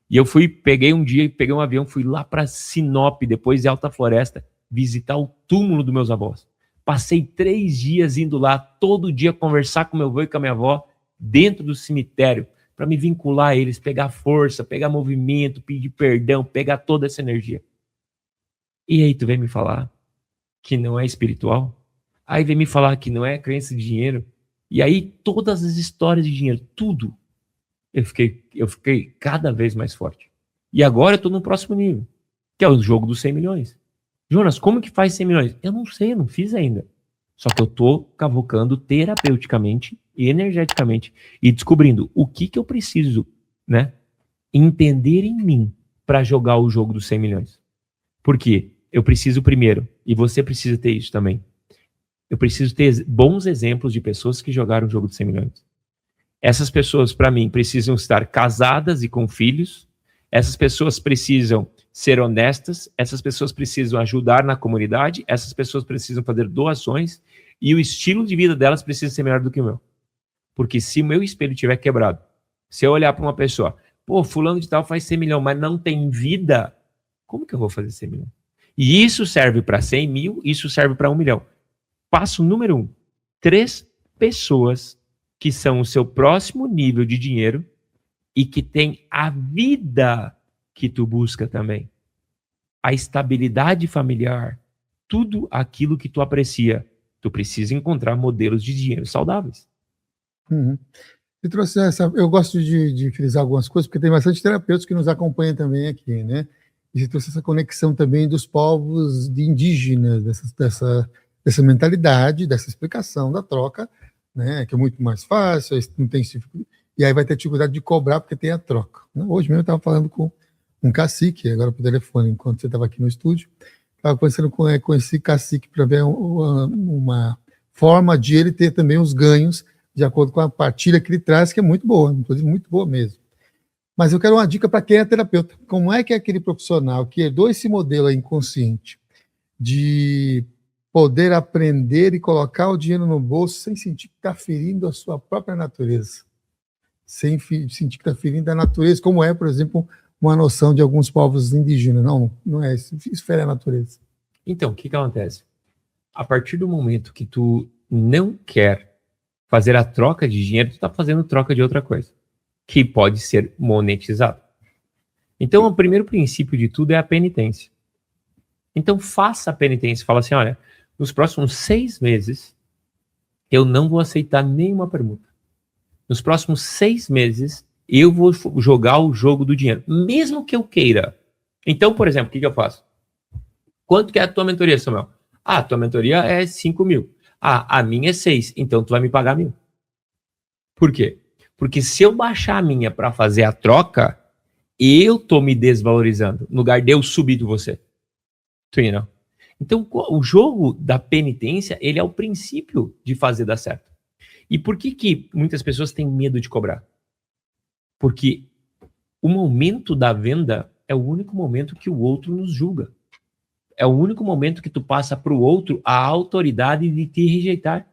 E eu peguei um avião, fui lá para Sinop, depois de Alta Floresta, visitar o túmulo dos meus avós. Passei 3 dias indo lá, todo dia conversar com meu avô e com a minha avó, dentro do cemitério, para me vincular a eles, pegar força, pegar movimento, pedir perdão, pegar toda essa energia. E aí tu vem me falar que não é espiritual? Aí vem me falar que não é crença de dinheiro? E aí todas as histórias de dinheiro, tudo, eu fiquei cada vez mais forte. E agora eu tô no próximo nível, que é o jogo dos 100 milhões. Jonas, como que faz 100 milhões? Eu não sei, eu não fiz ainda. Só que eu tô cavocando terapeuticamente e energeticamente e descobrindo o que eu preciso, né, entender em mim para jogar o jogo dos 100 milhões. Por quê? Eu preciso primeiro, e você precisa ter isso também, eu preciso ter bons exemplos de pessoas que jogaram o jogo dos 100 milhões. Essas pessoas, para mim, precisam estar casadas e com filhos. Essas pessoas precisam ser honestas. Essas pessoas precisam ajudar na comunidade. Essas pessoas precisam fazer doações. E o estilo de vida delas precisa ser melhor do que o meu. Porque se o meu espelho estiver quebrado, se eu olhar para uma pessoa, pô, fulano de tal faz 100 milhões, mas não tem vida, como que eu vou fazer 100 milhões? E isso serve para 100 mil, isso serve para 1 milhão. Passo número 1. 3 pessoas que são o seu próximo nível de dinheiro e que tem a vida que tu busca também. A estabilidade familiar, tudo aquilo que tu aprecia. Tu precisa encontrar modelos de dinheiro saudáveis.
Uhum. E trouxe eu gosto de frisar algumas coisas, porque tem bastante terapeutas que nos acompanham também aqui, né? E você trouxe essa conexão também dos povos indígenas, dessa mentalidade, dessa explicação da troca, né, que é muito mais fácil, não tem, e aí vai ter dificuldade de cobrar porque tem a troca. Hoje mesmo eu estava falando com um cacique, agora por telefone, enquanto você estava aqui no estúdio, estava conversando com esse cacique para ver uma forma de ele ter também os ganhos de acordo com a partilha que ele traz, que é muito boa, inclusive muito boa mesmo. Mas eu quero uma dica para quem é terapeuta. Como é que aquele profissional que herdou esse modelo inconsciente de poder aprender e colocar o dinheiro no bolso sem sentir que está ferindo a sua própria natureza, sem sentir que está ferindo a natureza, como é, por exemplo, uma noção de alguns povos indígenas. Não é isso, fere a natureza.
Então, o que acontece? A partir do momento que tu não quer fazer a troca de dinheiro, tu está fazendo troca de outra coisa, que pode ser monetizado. Então, o primeiro princípio de tudo é a penitência. Então, faça a penitência. Fala assim, olha, nos próximos 6 meses, eu não vou aceitar nenhuma permuta. Nos próximos 6 meses, eu vou jogar o jogo do dinheiro, mesmo que eu queira. Então, por exemplo, o que eu faço? Quanto que é a tua mentoria, Samuel? A tua mentoria é 5 mil. A minha é 6, então tu vai me pagar 1.000. Por quê? Porque se eu baixar a minha para fazer a troca, eu tô me desvalorizando, no lugar de eu subir de você. Não? Então, o jogo da penitência, ele é o princípio de fazer dar certo. E por que muitas pessoas têm medo de cobrar? Porque o momento da venda é o único momento que o outro nos julga. É o único momento que tu passa para o outro a autoridade de te rejeitar.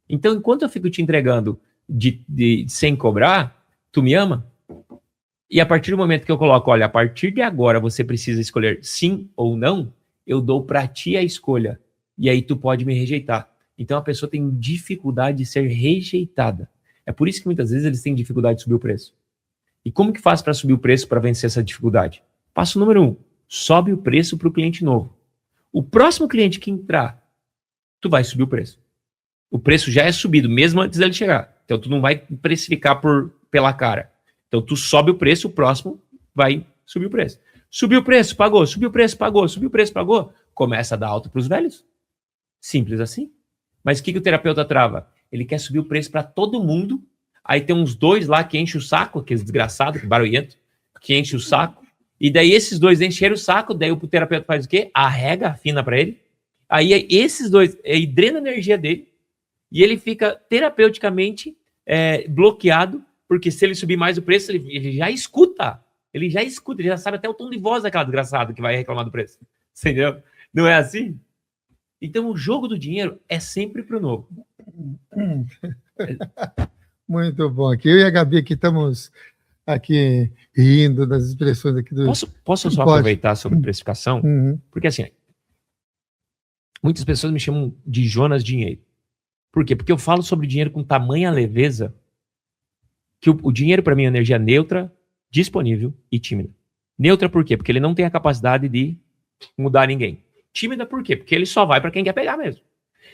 Então, enquanto eu fico te entregando sem cobrar, tu me ama? E a partir do momento que eu coloco, olha, a partir de agora você precisa escolher sim ou não, eu dou para ti a escolha. E aí tu pode me rejeitar. Então a pessoa tem dificuldade de ser rejeitada. É por isso que muitas vezes eles têm dificuldade de subir o preço. E como que faz para subir o preço para vencer essa dificuldade? Passo número 1, sobe o preço para o cliente novo. O próximo cliente que entrar, tu vai subir o preço. O preço já é subido, mesmo antes dele chegar. Então, tu não vai precificar pela cara. Então, tu sobe o preço, o próximo vai subir o preço. Subiu o preço, pagou. Subiu o preço, pagou. Subiu o preço, pagou. Começa a dar alta para os velhos. Simples assim. Mas o que o terapeuta trava? Ele quer subir o preço para todo mundo. Aí tem uns 2 lá que enchem o saco, aqueles desgraçados, barulhento, que enchem o saco. E daí esses 2 encheram o saco, daí o terapeuta faz o quê? Arrega, afina para ele. Aí esses 2, aí drena a energia dele. E ele fica terapeuticamente bloqueado, porque se ele subir mais o preço, ele já escuta. Ele já sabe até o tom de voz daquela desgraçada que vai reclamar do preço. Entendeu? Não é assim? Então, o jogo do dinheiro é sempre pro novo.
Muito bom. Aqui eu e a Gabi aqui estamos aqui rindo das expressões aqui do...
Posso só aproveitar sobre precificação?
Uhum.
Porque assim, muitas pessoas me chamam de Jonas Dinheiro. Por quê? Porque eu falo sobre dinheiro com tamanha leveza que o dinheiro, para mim, é energia neutra, disponível e tímida. Neutra por quê? Porque ele não tem a capacidade de mudar ninguém. Tímida por quê? Porque ele só vai para quem quer pegar mesmo.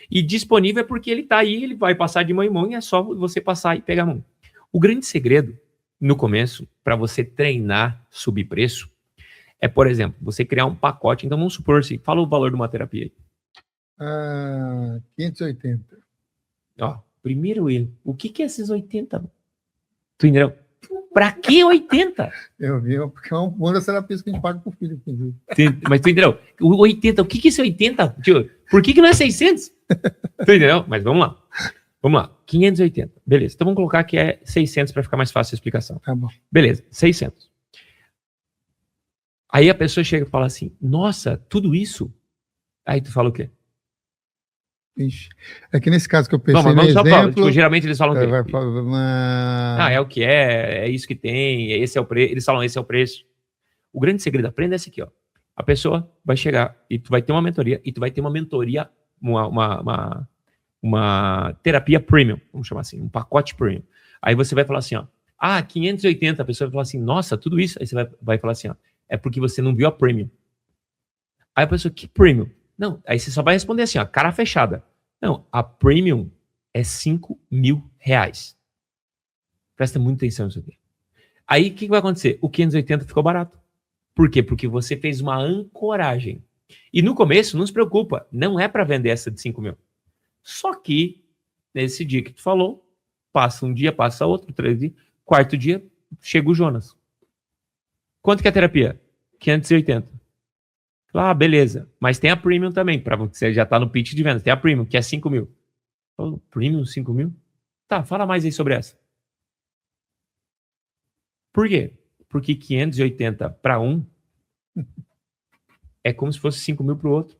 E disponível é porque ele está aí, ele vai passar de mão em mão e é só você passar e pegar a mão. O grande segredo, no começo, para você treinar subir preço, é, por exemplo, você criar um pacote. Então, vamos supor, assim, fala o valor de uma terapia aí.
580.
Ó, primeiro erro. O que é esses 80? Tu entendeu? Pra que 80?
Eu vi, porque é uma das terapias que a gente paga por filho.
Mas tu entendeu? O 80, o que é esse 80? Tio, por que não é 600? Tu entendeu? Mas vamos lá. Vamos lá. 580. Beleza. Então vamos colocar que é 600 para ficar mais fácil a explicação.
Tá bom.
Beleza. 600. Aí a pessoa chega e fala assim, nossa, tudo isso? Aí tu fala o quê?
Ixi. É que nesse caso que eu pensei
não, mas
no exemplo...
Fala, tipo, geralmente eles falam o quê? É o que é isso que tem, esse é o preço. Eles falam, esse é o preço. O grande segredo, aprenda esse aqui, ó. A pessoa vai chegar e tu vai ter uma mentoria, e tu vai ter uma mentoria, uma terapia premium, vamos chamar assim, um pacote premium. Aí você vai falar assim, ó, 580, a pessoa vai falar assim, nossa, tudo isso? Aí você vai falar assim, ó, é porque você não viu a premium. Aí a pessoa, que premium? Não, aí você só vai responder assim, ó, cara fechada. Não, a premium é R$5.000. Presta muita atenção nisso aqui. Aí o que vai acontecer? O 580 ficou barato. Por quê? Porque você fez uma ancoragem. E no começo, não se preocupa, não é para vender essa de 5 mil. Só que, nesse dia que tu falou, passa um dia, passa outro, 3 dias, quarto dia, chega o Jonas. Quanto que é a terapia? 580. Beleza. Mas tem a Premium também, para você já tá no pitch de vendas. Tem a Premium, que é 5 mil. Premium, 5 mil? Tá, fala mais aí sobre essa. Por quê? Porque 580 para um é como se fosse 5 mil para o outro.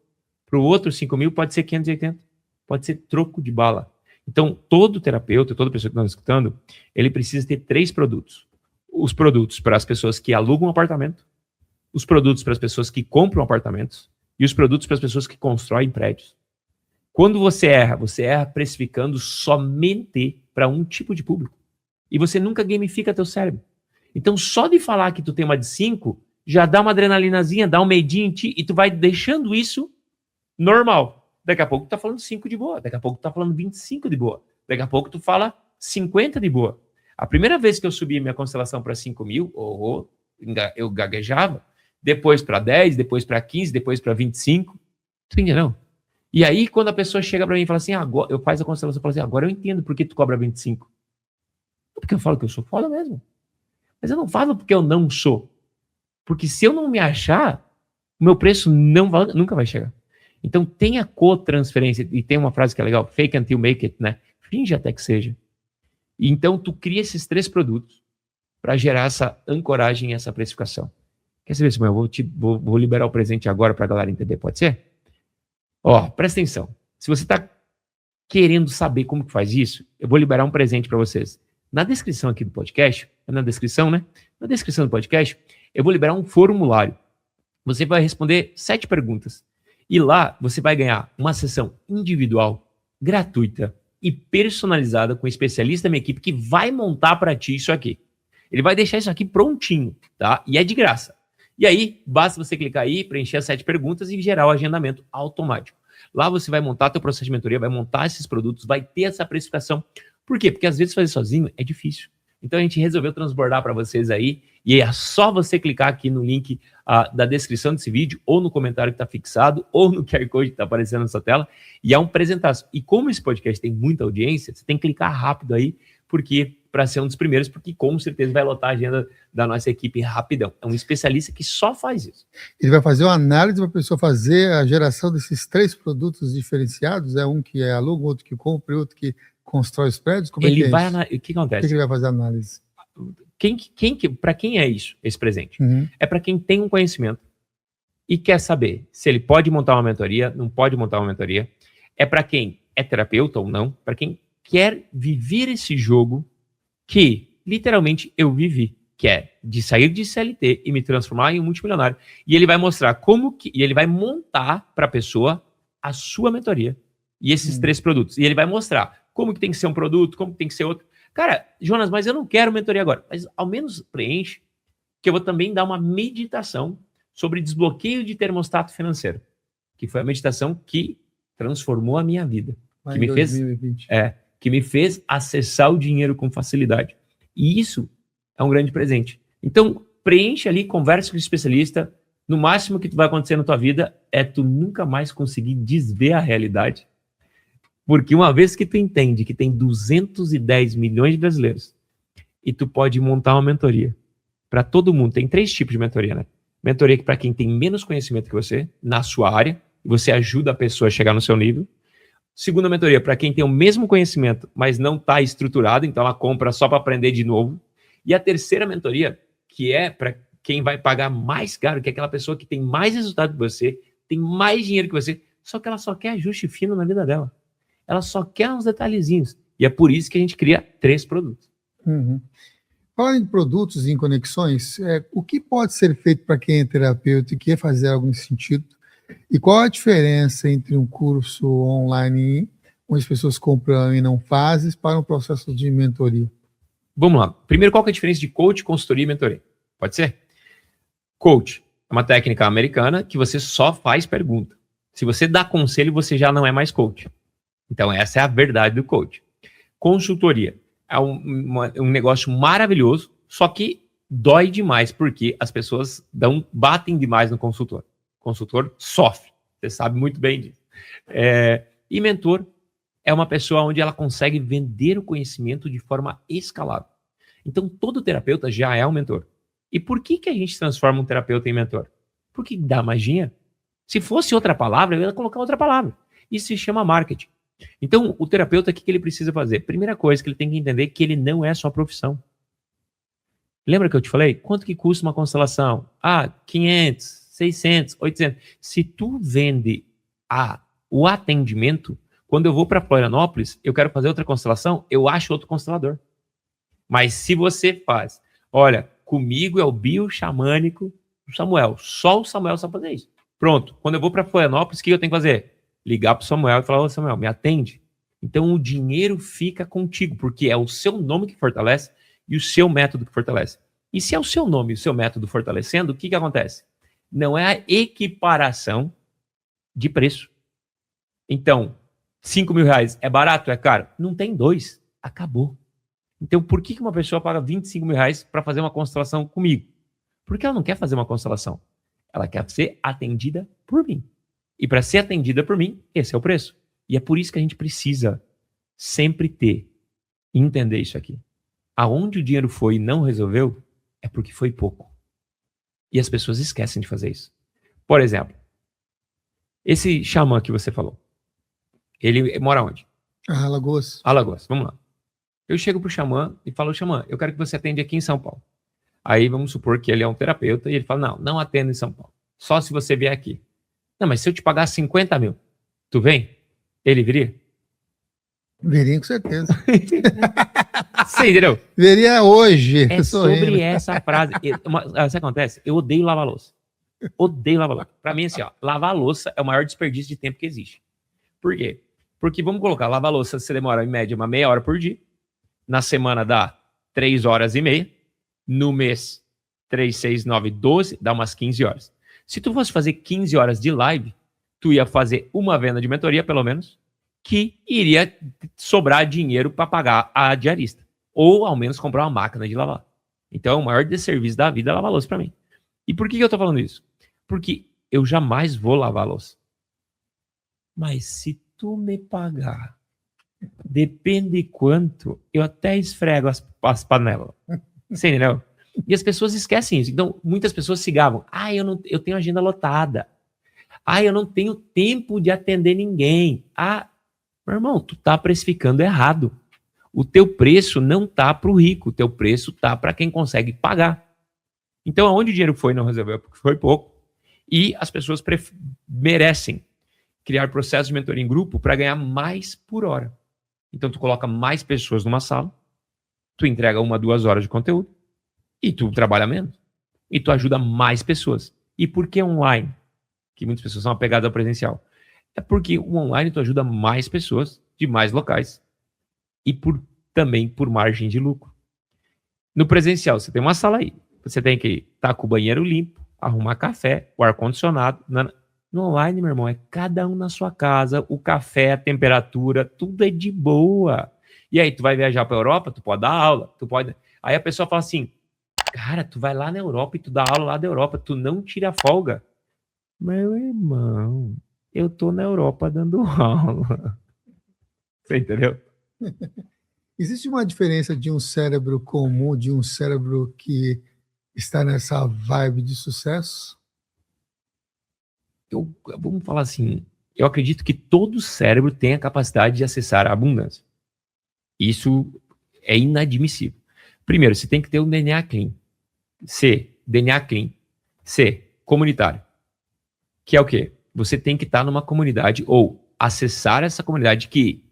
Para o outro, 5 mil pode ser 580. Pode ser troco de bala. Então, todo terapeuta, toda pessoa que está escutando, ele precisa ter 3 produtos. Os produtos para as pessoas que alugam um apartamento, os produtos para as pessoas que compram apartamentos e os produtos para as pessoas que constroem prédios. Quando você erra precificando somente para um tipo de público. E você nunca gamifica teu cérebro. Então, só de falar que tu tem uma de 5, já dá uma adrenalinazinha, dá um medinho em ti, e tu vai deixando isso normal. Daqui a pouco tu tá falando 5 de boa, daqui a pouco tu tá falando 25 de boa, daqui a pouco tu fala 50 de boa. A primeira vez que eu subi minha constelação para 5 mil, eu gaguejava, depois para 10, depois para 15, depois para 25. Tu entendeu? E aí, quando a pessoa chega para mim e fala assim, agora, eu faço a constelação e falo assim, agora eu entendo por que tu cobra 25. Porque eu falo que eu sou foda mesmo. Mas eu não falo porque eu não sou. Porque se eu não me achar, o meu preço nunca vai chegar. Então, tenha cotransferência. E tem uma frase que é legal, fake until make it, né? Finge até que seja. E então, tu cria esses 3 produtos para gerar essa ancoragem e essa precificação. Quer saber, Samuel? Vou liberar o presente agora para a galera entender, pode ser? Ó, presta atenção. Se você está querendo saber como que faz isso, eu vou liberar um presente para vocês. Na descrição aqui do podcast, na descrição, né? Na descrição do podcast, eu vou liberar um formulário. Você vai responder 7 perguntas. E lá você vai ganhar uma sessão individual, gratuita e personalizada com um especialista da minha equipe que vai montar para ti isso aqui. Ele vai deixar isso aqui prontinho, tá? E é de graça. E aí, basta você clicar aí, preencher as 7 perguntas e gerar o agendamento automático. Lá você vai montar teu processo de mentoria, vai montar esses produtos, vai ter essa precificação. Por quê? Porque às vezes fazer sozinho é difícil. Então a gente resolveu transbordar para vocês aí, e é só você clicar aqui no link da descrição desse vídeo, ou no comentário que está fixado, ou no QR Code que está aparecendo na sua tela, e é um presentaço. E como esse podcast tem muita audiência, você tem que clicar rápido aí, porque para ser um dos primeiros, porque com certeza vai lotar a agenda da nossa equipe rapidão. É um especialista que só faz isso.
Ele vai fazer uma análise para a pessoa fazer a geração desses 3 produtos diferenciados, um que é aluga, outro que compra e outro que constrói os prédios? Como
Ele
é que
vai
é isso?
O que acontece?
O que ele vai fazer a análise?
Para quem é isso, esse presente? É para quem tem um conhecimento e quer saber se ele pode montar uma mentoria, não pode montar uma mentoria. É para quem é terapeuta ou não, para quem quer viver esse jogo que, literalmente, eu vivi, que é de sair de CLT e me transformar em um multimilionário. E ele vai mostrar e ele vai montar para a pessoa a sua mentoria e esses 3 produtos. E ele vai mostrar como que tem que ser um produto, como que tem que ser outro. Cara, Jonas, mas eu não quero mentoria agora. Mas ao menos preenche, que eu vou também dar uma meditação sobre desbloqueio de termostato financeiro, que foi a meditação que transformou a minha vida. Que me 2020. Que me fez acessar o dinheiro com facilidade. E isso é um grande presente. Então, preenche ali, conversa com o especialista. No máximo que vai acontecer na tua vida é tu nunca mais conseguir desver a realidade. Porque uma vez que tu entende que tem 210 milhões de brasileiros e tu pode montar uma mentoria para todo mundo. Tem 3 tipos de mentoria, né? Mentoria para quem tem menos conhecimento que você, na sua área, e você ajuda a pessoa a chegar no seu nível. Segunda mentoria, para quem tem o mesmo conhecimento, mas não está estruturado, então ela compra só para aprender de novo. E a terceira mentoria, que é para quem vai pagar mais caro, que é aquela pessoa que tem mais resultado que você, tem mais dinheiro que você, só que ela só quer ajuste fino na vida dela. Ela só quer uns detalhezinhos. E é por isso que a gente cria 3 produtos.
Falando em produtos e em conexões, o que pode ser feito para quem é terapeuta e quer fazer algo nesse sentido? E qual a diferença entre um curso online, onde as pessoas compram e não fazem, para um processo de mentoria?
Vamos lá. Primeiro, qual que é a diferença de coach, consultoria e mentoria? Pode ser? Coach é uma técnica americana que você só faz pergunta. Se você dá conselho, você já não é mais coach. Então, essa é a verdade do coach. Consultoria é um negócio maravilhoso, só que dói demais, porque as pessoas batem demais no consultor. O consultor sofre, você sabe muito bem disso. E mentor é uma pessoa onde ela consegue vender o conhecimento de forma escalável. Então, todo terapeuta já é um mentor. E por que a gente transforma um terapeuta em mentor? Porque dá mais dinheiro. Se fosse outra palavra, eu ia colocar outra palavra. Isso se chama marketing. Então, o terapeuta, o que ele precisa fazer? Primeira coisa que ele tem que entender é que ele não é só profissão. Lembra que eu te falei? Quanto que custa uma constelação? 500, 600, 800. Se tu vende o atendimento, quando eu vou para Florianópolis, eu quero fazer outra constelação, eu acho outro constelador. Mas se você faz, olha, comigo é o bioxamânico do Samuel, só o Samuel sabe fazer isso. Pronto, quando eu vou para Florianópolis, o que eu tenho que fazer? Ligar para o Samuel e falar, ô Samuel, me atende. Então o dinheiro fica contigo, porque é o seu nome que fortalece e o seu método que fortalece. E se é o seu nome e o seu método fortalecendo, o que acontece? Não é a equiparação de preço. Então, 5 mil reais é barato, é caro? Não tem 2, acabou. Então por que uma pessoa paga 25 mil reais para fazer uma constelação comigo? Porque ela não quer fazer uma constelação. Ela quer ser atendida por mim. E para ser atendida por mim, esse é o preço. E é por isso que a gente precisa sempre entender isso aqui. Aonde o dinheiro foi e não resolveu, é porque foi pouco. E as pessoas esquecem de fazer isso. Por exemplo, esse xamã que você falou, ele mora onde?
Alagoas.
Alagoas, vamos lá. Eu chego pro xamã e falo, xamã, eu quero que você atenda aqui em São Paulo. Aí vamos supor que ele é um terapeuta e ele fala, não atendo em São Paulo. Só se você vier aqui. Não, mas se eu te pagar 50 mil, tu vem? Ele viria?
Viria com certeza.
Você entendeu?
Viria hoje.
É sobre essa frase. Sabe o que acontece? Eu odeio lavar louça. Odeio lavar louça. Pra mim, assim, lavar louça é o maior desperdício de tempo que existe. Por quê? Porque, vamos colocar, lavar louça, você demora em média uma meia hora por dia. Na semana dá 3 horas e meia. No mês, 3, 6, 9, 12, dá umas 15 horas. Se tu fosse fazer 15 horas de live, tu ia fazer uma venda de mentoria, pelo menos, que iria sobrar dinheiro para pagar a diarista. Ou, ao menos, comprar uma máquina de lavar. Então, o maior desserviço da vida é lavar louça para mim. E por que eu tô falando isso? Porque eu jamais vou lavar louça. Mas se tu me pagar, depende quanto, eu até esfrego as panelas. Você entendeu? E as pessoas esquecem isso. Então, muitas pessoas se gavam. Eu tenho agenda lotada. Eu não tenho tempo de atender ninguém. Meu irmão, tu tá precificando errado. O teu preço não tá pro rico, o teu preço tá para quem consegue pagar. Então, aonde o dinheiro foi, não resolveu, porque foi pouco. E as pessoas merecem criar processos de mentoria em grupo para ganhar mais por hora. Então, tu coloca mais pessoas numa sala, tu entrega 1 a 2 horas de conteúdo, e tu trabalha menos. E tu ajuda mais pessoas. E por que online? Que muitas pessoas são apegadas ao presencial. É porque o online tu ajuda mais pessoas de mais locais. E também por margem de lucro. No presencial, você tem uma sala aí. Você tem que estar com o banheiro limpo, arrumar café, o ar-condicionado. No online, meu irmão, é cada um na sua casa, o café, a temperatura, tudo é de boa. E aí, tu vai viajar para a Europa, tu pode dar aula, Aí a pessoa fala assim, cara, tu vai lá na Europa e tu dá aula lá da Europa, tu não tira folga. Meu irmão, eu tô na Europa dando aula. Você entendeu?
Existe uma diferença de um cérebro comum, de um cérebro que está nessa vibe de sucesso?
Vamos falar assim, eu acredito que todo cérebro tem a capacidade de acessar a abundância. Isso é inadmissível. Primeiro, você tem que ter um DNA clean. DNA clean. Comunitário. Que é o quê? Você tem que estar numa comunidade ou acessar essa comunidade que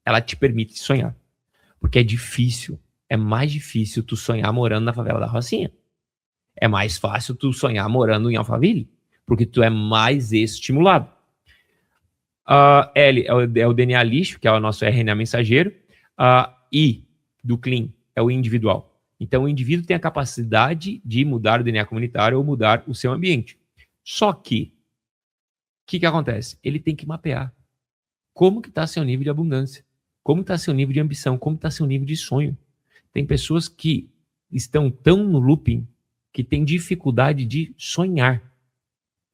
ela te permite sonhar. Porque é difícil, é mais difícil tu sonhar morando na favela da Rocinha. É mais fácil tu sonhar morando em Alphaville, porque tu é mais estimulado. L é o DNA lixo, que é o nosso RNA mensageiro. I do clean é o individual. Então o indivíduo tem a capacidade de mudar o DNA comunitário ou mudar o seu ambiente. Só que, o que acontece? Ele tem que mapear como que está seu nível de abundância, como está seu nível de ambição, como está seu nível de sonho. Tem pessoas que estão tão no looping que têm dificuldade de sonhar.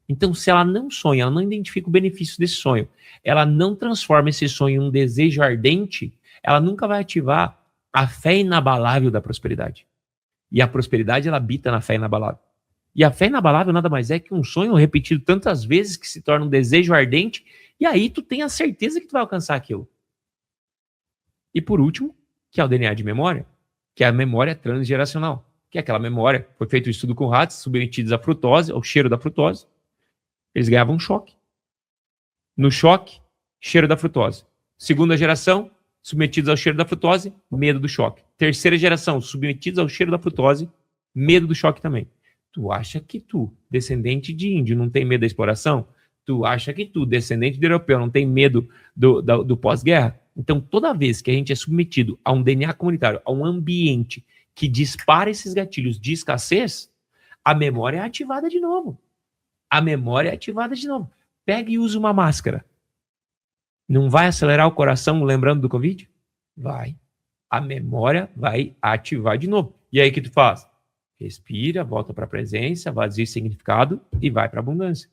Então, se ela não sonha, ela não identifica o benefício desse sonho, ela não transforma esse sonho em um desejo ardente, ela nunca vai ativar a fé inabalável da prosperidade. E a prosperidade, ela habita na fé inabalável. E a fé inabalável nada mais é que um sonho repetido tantas vezes que se torna um desejo ardente, e aí tu tem a certeza que tu vai alcançar aquilo. E por último, que é o DNA de memória, que é a memória transgeracional, que é aquela memória, foi feito um estudo com ratos submetidos à frutose, ao cheiro da frutose, eles ganhavam um choque. No choque, cheiro da frutose. Segunda geração, submetidos ao cheiro da frutose, medo do choque. Terceira geração, submetidos ao cheiro da frutose, medo do choque também. Tu acha que tu, descendente de índio, não tem medo da exploração? Tu acha que tu, descendente de europeu, não tem medo do pós-guerra? Então, toda vez que a gente é submetido a um DNA comunitário, a um ambiente que dispara esses gatilhos de escassez, a memória é ativada de novo. Pega e usa uma máscara. Não vai acelerar o coração lembrando do Covid? Vai. A memória vai ativar de novo. E aí o que tu faz? Respira, volta para a presença, vazia o significado e vai para a abundância.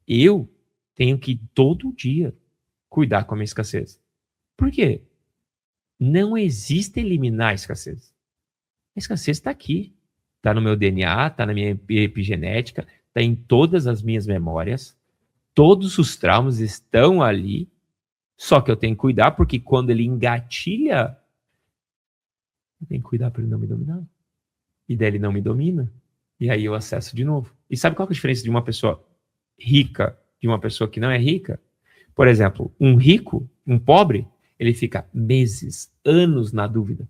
Eu tenho que todo dia cuidar com a minha escassez. Por quê? Não existe eliminar a escassez. A escassez está aqui. Está no meu DNA, está na minha epigenética, está em todas as minhas memórias. Todos os traumas estão ali. Só que eu tenho que cuidar, porque quando ele engatilha, eu tenho que cuidar para ele não me dominar. E daí ele não me domina. E aí eu acesso de novo. E sabe qual é a diferença de uma pessoa rica de uma pessoa que não é rica? Por exemplo, um rico, um pobre, ele fica meses, anos na dúvida.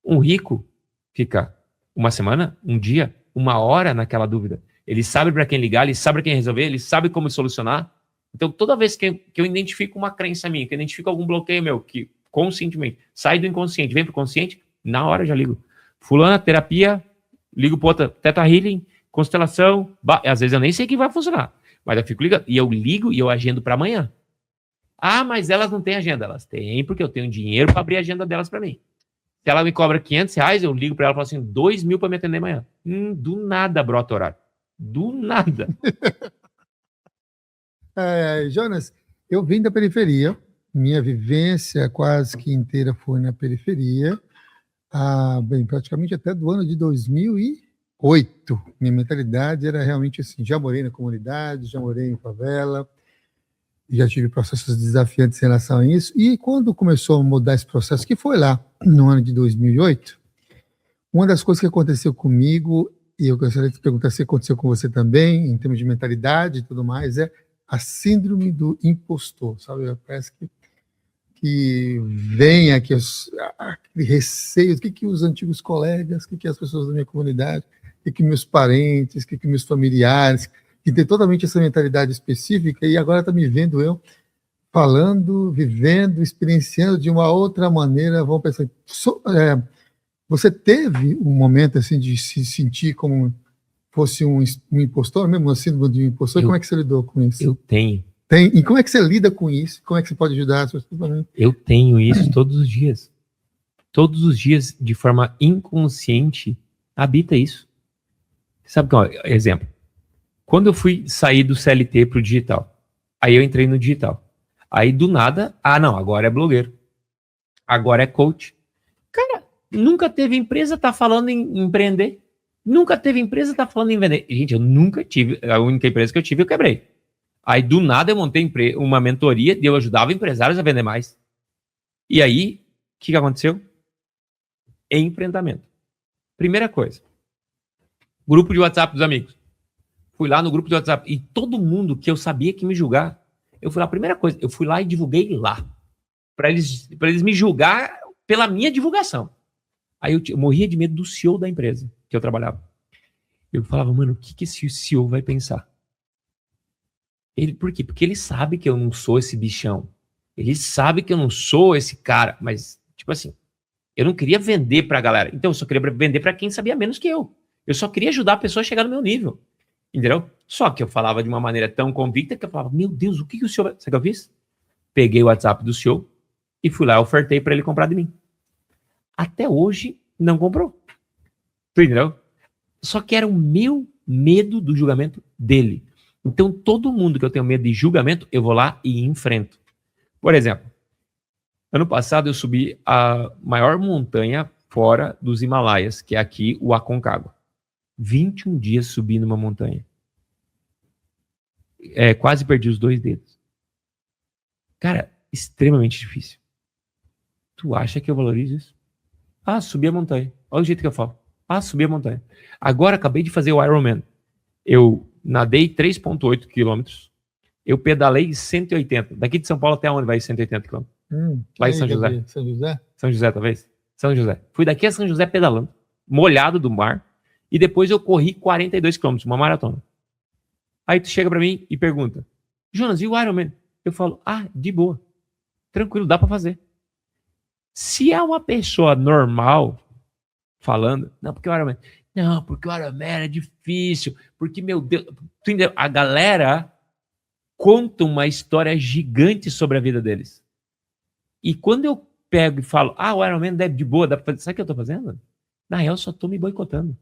Um rico fica uma semana, um dia, uma hora naquela dúvida. Ele sabe para quem ligar, ele sabe para quem resolver, ele sabe como solucionar. Então, toda vez que eu identifico uma crença minha, que eu identifico algum bloqueio meu, que conscientemente sai do inconsciente, vem para o consciente, na hora eu já ligo. Fulana, terapia, ligo para outra, Theta Healing, constelação, às vezes eu nem sei que vai funcionar. Mas eu fico ligando. E eu ligo e eu agendo para amanhã. Ah, mas elas não têm agenda. Elas têm, porque eu tenho dinheiro para abrir a agenda delas para mim. Se ela me cobra R$500, eu ligo para ela e falo assim, 2.000 para me atender amanhã. Do nada brota horário. Do nada.
Jonas, eu vim da periferia. Minha vivência quase que inteira foi na periferia. Praticamente até do ano de 2008. Minha mentalidade era realmente assim, já morei na comunidade, já morei em favela, já tive processos desafiantes em relação a isso, e quando começou a mudar esse processo, que foi lá no ano de 2008, uma das coisas que aconteceu comigo, e eu gostaria de perguntar se aconteceu com você também, em termos de mentalidade e tudo mais, é a síndrome do impostor, sabe? Parece que vem aqui aquele receio, o que os antigos colegas, o que as pessoas da minha comunidade, o que meus parentes, o que meus familiares, que tem totalmente essa mentalidade específica, e agora está me vendo eu falando, vivendo, experienciando de uma outra maneira. Vamos pensar, você teve um momento assim de se sentir como fosse um impostor, mesmo assim, de um impostor? Como é que você lidou com isso?
Eu tenho.
E como é que você lida com isso? Como é que você pode ajudar as pessoas também?
Eu tenho isso todos os dias. Todos os dias, de forma inconsciente, habita isso. Sabe qual é? Exemplo. Quando eu fui sair do CLT pro digital, aí eu entrei no digital. Aí do nada, não, agora é blogueiro. Agora é coach. Cara, nunca teve empresa tá falando em empreender. Nunca teve empresa tá falando em vender. Gente, eu nunca tive. A única empresa que eu tive, eu quebrei. Aí do nada eu montei uma mentoria e eu ajudava empresários a vender mais. E aí, o que aconteceu? Enfrentamento. Primeira coisa. Grupo de WhatsApp dos amigos. Fui lá no grupo de WhatsApp e todo mundo que eu sabia que me julgar, eu fui lá, a primeira coisa, eu fui lá e divulguei lá. Para eles me julgar pela minha divulgação. Aí eu morria de medo do CEO da empresa que eu trabalhava. Eu falava, mano, o que esse CEO vai pensar? Por quê? Porque ele sabe que eu não sou esse bichão. Ele sabe que eu não sou esse cara. Mas, tipo assim, eu não queria vender pra galera. Então, eu só queria vender pra quem sabia menos que eu. Eu só queria ajudar a pessoa a chegar no meu nível. Entendeu? Só que eu falava de uma maneira tão convicta que eu falava, meu Deus, o que o senhor... Sabe o que eu fiz? Peguei o WhatsApp do senhor e fui lá, ofertei para ele comprar de mim. Até hoje, não comprou. Tu entendeu? Só que era o meu medo do julgamento dele. Então, todo mundo que eu tenho medo de julgamento, eu vou lá e enfrento. Por exemplo, ano passado eu subi a maior montanha fora dos Himalaias, que é aqui o Aconcagua. 21 dias subindo uma montanha. Quase perdi os 2 dedos. Cara, extremamente difícil. Tu acha que eu valorizo isso? Subi a montanha. Olha o jeito que eu falo. Subi a montanha. Agora acabei de fazer o Ironman. Eu nadei 3,8 quilômetros. Eu pedalei 180. Daqui de São Paulo até onde vai 180 quilômetros? Lá em São José.
São José?
São José, talvez? São José. Fui daqui a São José pedalando, molhado do mar, e depois eu corri 42 quilômetros, uma maratona. Aí tu chega pra mim e pergunta, Jonas, e o Ironman? Eu falo, de boa. Tranquilo, dá pra fazer. Se é uma pessoa normal falando, não, porque o Ironman... Não, porque o Ironman é difícil, porque, meu Deus... Tu entendeu? A galera conta uma história gigante sobre a vida deles. E quando eu pego e falo, o Ironman deve de boa, dá pra fazer... Sabe o que eu tô fazendo? Na real, eu só tô me boicotando.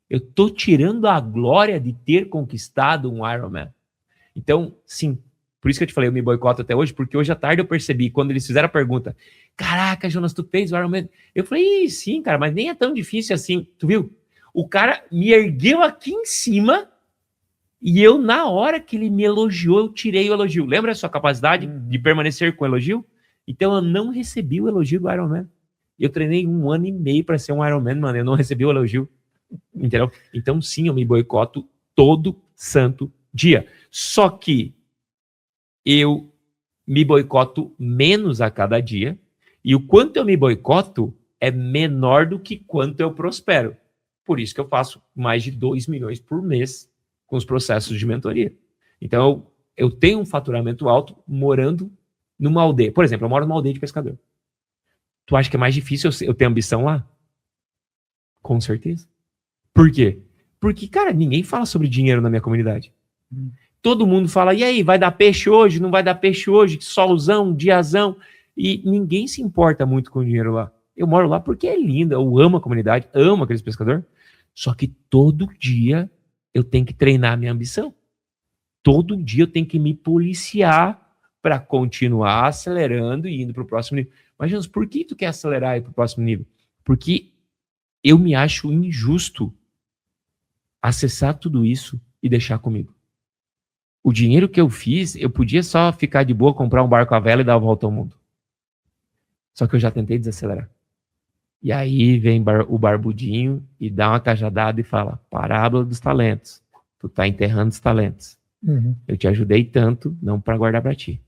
Eu tô tirando a glória de ter conquistado um Ironman. Então, sim, por isso que eu te falei, eu me boicoto até hoje, porque hoje à tarde eu percebi, quando eles fizeram a pergunta, caraca, Jonas, tu fez o Ironman? Eu falei, sim, cara, mas nem é tão difícil assim. Tu viu? O cara me ergueu aqui em cima e eu, na hora que ele me elogiou, eu tirei o elogio. Lembra a sua capacidade de permanecer com o elogio? Então eu não recebi o elogio do Ironman. Eu treinei 1 ano e meio para ser um Ironman, mano, eu não recebi o elogio. Entendeu? Então sim, eu me boicoto todo santo dia. Só que eu me boicoto menos a cada dia, e o quanto eu me boicoto é menor do que quanto eu prospero. Por isso que eu faço mais de 2 milhões por mês com os processos de mentoria. Então, eu tenho um faturamento alto morando numa aldeia. Por exemplo, eu moro numa aldeia de pescador. Tu acha que é mais difícil eu ter ambição lá? Com certeza. Por quê? Porque, cara, ninguém fala sobre dinheiro na minha comunidade. Todo mundo fala, e aí, vai dar peixe hoje? Não vai dar peixe hoje? Solzão, diazão. E ninguém se importa muito com o dinheiro lá. Eu moro lá porque é lindo, eu amo a comunidade, amo aqueles pescadores. Só que todo dia eu tenho que treinar a minha ambição. Todo dia eu tenho que me policiar para continuar acelerando e indo para o próximo nível. Mas, Jesus, por que tu quer acelerar e ir para o próximo nível? Porque eu me acho injusto acessar tudo isso e deixar comigo. O dinheiro que eu fiz, eu podia só ficar de boa, comprar um barco à vela e dar a volta ao mundo. Só que eu já tentei desacelerar. E aí vem o barbudinho e dá uma cajadada e fala, parábola dos talentos. Tu tá enterrando os talentos.
Uhum.
Eu te ajudei tanto, não para guardar para ti.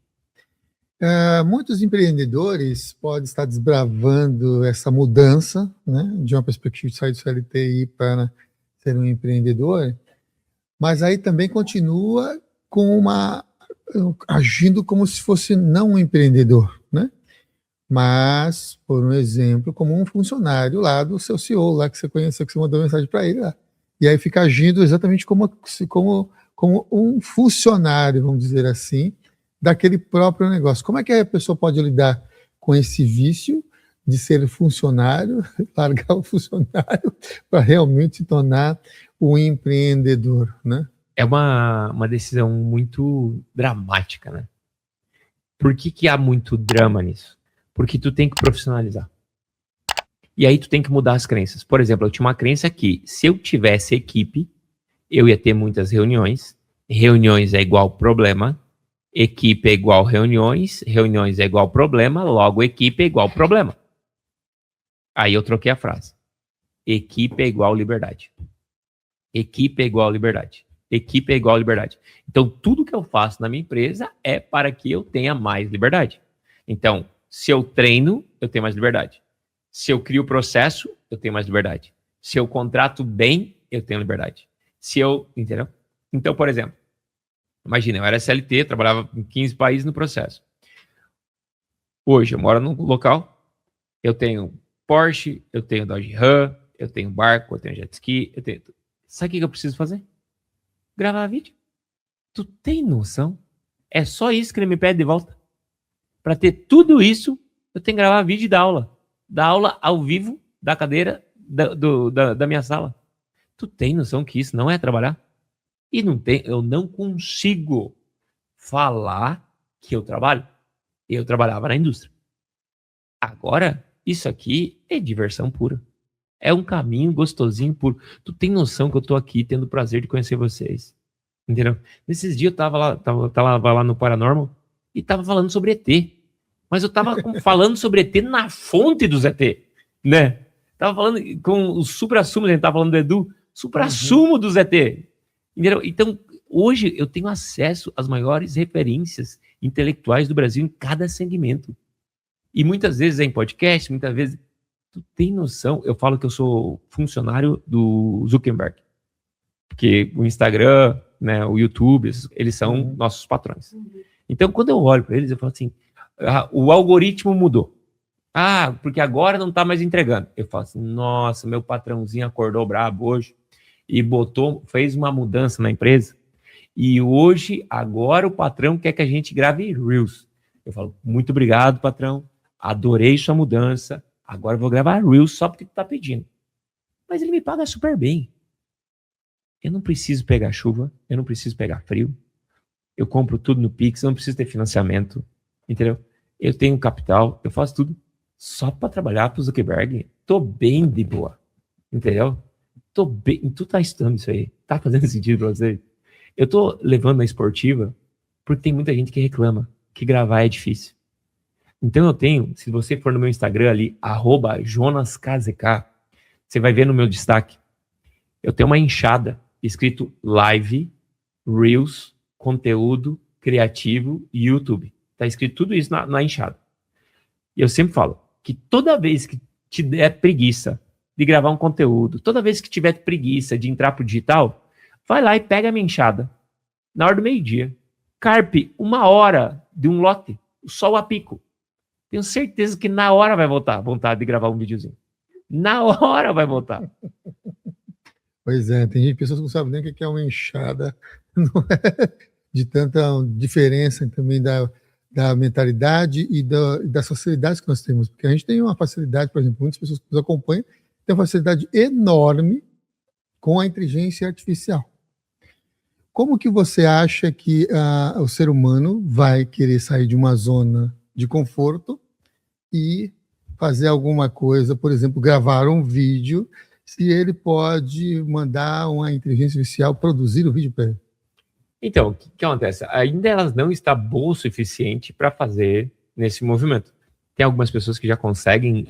Muitos empreendedores podem estar desbravando essa mudança, né, de uma perspectiva de sair do CLT para ser um empreendedor, mas aí também continua agindo como se fosse não um empreendedor, né? Mas, por um exemplo, como um funcionário lá do seu CEO, lá que você conheceu, que você mandou mensagem para ele lá. E aí fica agindo exatamente como um funcionário, vamos dizer assim, daquele próprio negócio. Como é que a pessoa pode lidar com esse vício de ser funcionário, largar o funcionário para realmente se tornar um empreendedor, né?
É uma decisão muito dramática, né? Por que há muito drama nisso? Porque tu tem que profissionalizar. E aí tu tem que mudar as crenças. Por exemplo, eu tinha uma crença que se eu tivesse equipe, eu ia ter muitas reuniões. Reuniões é igual problema. Equipe é igual reuniões. Reuniões é igual problema. Logo, equipe é igual problema. Aí eu troquei a frase. Equipe é igual liberdade. Equipe é igual liberdade. Equipe é igual liberdade. Então, tudo que eu faço na minha empresa é para que eu tenha mais liberdade. Então, se eu treino, eu tenho mais liberdade. Se eu crio o processo, eu tenho mais liberdade. Se eu contrato bem, eu tenho liberdade. Entendeu? Então, por exemplo, imagina, eu era CLT, trabalhava em 15 países no processo. Hoje, eu moro num local, eu tenho Porsche, eu tenho Dodge Ram, eu tenho barco, eu tenho jet ski, eu tenho... Sabe o que eu preciso fazer? Gravar vídeo. Tu tem noção? É só isso que ele me pede de volta. Para ter tudo isso, eu tenho que gravar vídeo e dar aula. Dar aula ao vivo da cadeira da minha sala. Tu tem noção que isso não é trabalhar? E eu não consigo falar que eu trabalho. Eu trabalhava na indústria. Agora, isso aqui é diversão pura. É um caminho gostosinho puro. Tu tem noção que eu tô aqui tendo o prazer de conhecer vocês. Entendeu? Nesses dias eu tava lá no Paranormal e tava falando sobre ET. Mas eu tava falando sobre ET na fonte dos ET, né? Tava falando com o supra-sumo, a gente tava falando do Edu, supra-sumo dos ET. Entendeu? Então, hoje eu tenho acesso às maiores referências intelectuais do Brasil em cada segmento. E muitas vezes é em podcast, muitas vezes... Tu tem noção? Eu falo que eu sou funcionário do Zuckerberg. Porque o Instagram, né, o YouTube, eles são nossos patrões. Então, quando eu olho para eles, eu falo assim, o algoritmo mudou. Porque agora não está mais entregando. Eu falo assim, nossa, meu patrãozinho acordou brabo hoje e fez uma mudança na empresa. E hoje, agora o patrão quer que a gente grave Reels. Eu falo, muito obrigado, patrão. Adorei sua mudança. Agora eu vou gravar Reels só porque tu tá pedindo. Mas ele me paga super bem. Eu não preciso pegar chuva, eu não preciso pegar frio. Eu compro tudo no Pix, eu não preciso ter financiamento. Entendeu? Eu tenho capital, eu faço tudo só para trabalhar pro Zuckerberg. Tô bem de boa. Entendeu? Tô bem. Tu tá estudando isso aí? Tá fazendo sentido pra você? Eu tô levando na esportiva porque tem muita gente que reclama que gravar é difícil. Então eu tenho, se você for no meu Instagram ali, @jonaskzk, você vai ver no meu destaque, eu tenho uma enxada escrito Live, Reels, Conteúdo, Criativo e YouTube. Tá escrito tudo isso na enxada. E eu sempre falo que toda vez que te der preguiça de gravar um conteúdo, toda vez que tiver preguiça de entrar pro digital, vai lá e pega a minha enxada, na hora do meio-dia, carpe 1 hora de um lote, o sol a pico. Tenho certeza que na hora vai voltar a vontade de gravar um videozinho. Na hora vai voltar.
Pois é, tem pessoas que não sabem nem o que é uma enxada. Não é? de tanta diferença também da mentalidade e das facilidades que nós temos. Porque a gente tem uma facilidade, por exemplo, muitas pessoas que nos acompanham têm uma facilidade enorme com a inteligência artificial. Como que você acha que o ser humano vai querer sair de uma zona de conforto e fazer alguma coisa, por exemplo, gravar um vídeo, se ele pode mandar uma inteligência artificial produzir o vídeo para ele?
Então, o que acontece? Ainda elas não está boa o suficiente para fazer nesse movimento. Tem algumas pessoas que já conseguem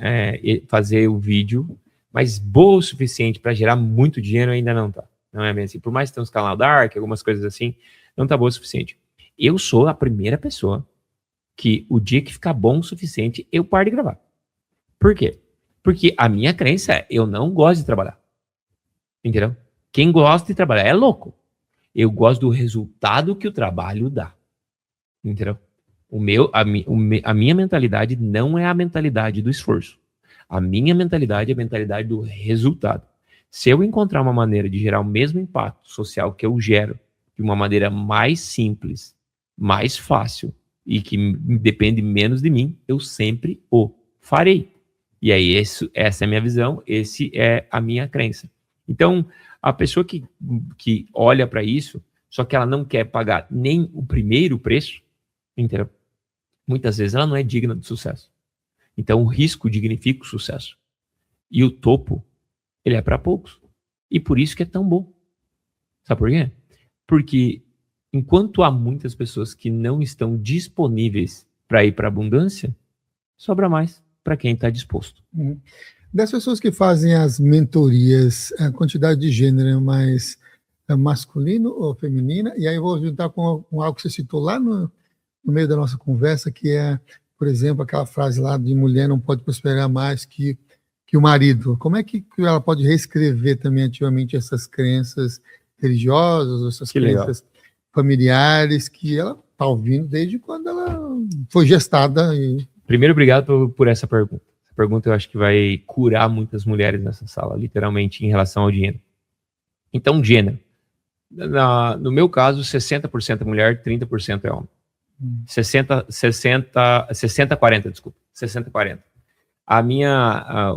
fazer o vídeo, mas boa o suficiente para gerar muito dinheiro ainda não tá. Não é bem assim. Por mais que tenha uns canal Dark, algumas coisas assim, não tá boa o suficiente. Eu sou a primeira pessoa que o dia que ficar bom o suficiente, eu paro de gravar. Por quê? Porque a minha crença é, eu não gosto de trabalhar. Entendeu? Quem gosta de trabalhar é louco. Eu gosto do resultado que o trabalho dá. Entendeu? A minha mentalidade não é a mentalidade do esforço. A minha mentalidade é a mentalidade do resultado. Se eu encontrar uma maneira de gerar o mesmo impacto social que eu gero, de uma maneira mais simples, mais fácil e que depende menos de mim, eu sempre o farei. E aí, essa é a minha visão, esse é a minha crença. Então, a pessoa que olha para isso, só que ela não quer pagar nem o primeiro preço, entendeu? Muitas vezes ela não é digna de sucesso. Então, o risco dignifica o sucesso. E o topo, ele é para poucos. E por isso que é tão bom. Sabe por quê? Porque enquanto há muitas pessoas que não estão disponíveis para ir para a abundância, sobra mais para quem está disposto.
Das pessoas que fazem as mentorias, a quantidade de gênero é mais masculino ou feminina? E aí eu vou juntar com algo que você citou lá no meio da nossa conversa, que é, por exemplo, aquela frase lá de mulher não pode prosperar mais que o marido. Como é que ela pode reescrever também ativamente essas crenças religiosas, essas crenças familiares que ela está ouvindo desde quando ela foi gestada?
Primeiro, obrigado por essa pergunta. Essa pergunta eu acho que vai curar muitas mulheres nessa sala, literalmente, em relação ao dinheiro. Então, gênero. No meu caso, 60% é mulher, 30% é homem. 60-40, desculpa. 60-40.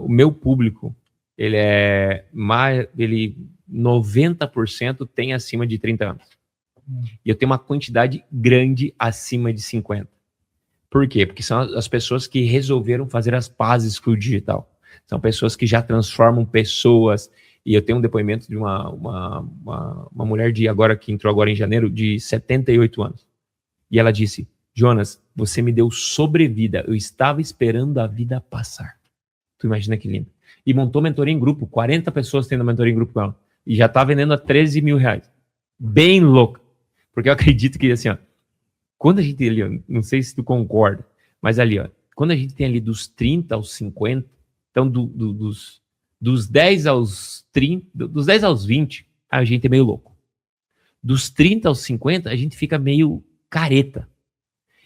O meu público, ele 90% tem acima de 30 anos. E eu tenho uma quantidade grande acima de 50. Por quê? Porque são as pessoas que resolveram fazer as pazes com o digital. São pessoas que já transformam pessoas. E eu tenho um depoimento de uma mulher que entrou agora em janeiro, de 78 anos. E ela disse: Jonas, você me deu sobrevida. Eu estava esperando a vida passar. Tu imagina que lindo. E montou mentoria em grupo. 40 pessoas tendo mentoria em grupo com ela. E já está vendendo a R$13 mil. Bem louco. Porque eu acredito que, assim, ó, quando a gente ali, ó, não sei se tu concorda, mas ali, ó, quando a gente tem ali dos 30 aos 50, então dos 10 aos 30, dos 10 aos 20, a gente é meio louco. Dos 30 aos 50, a gente fica meio careta.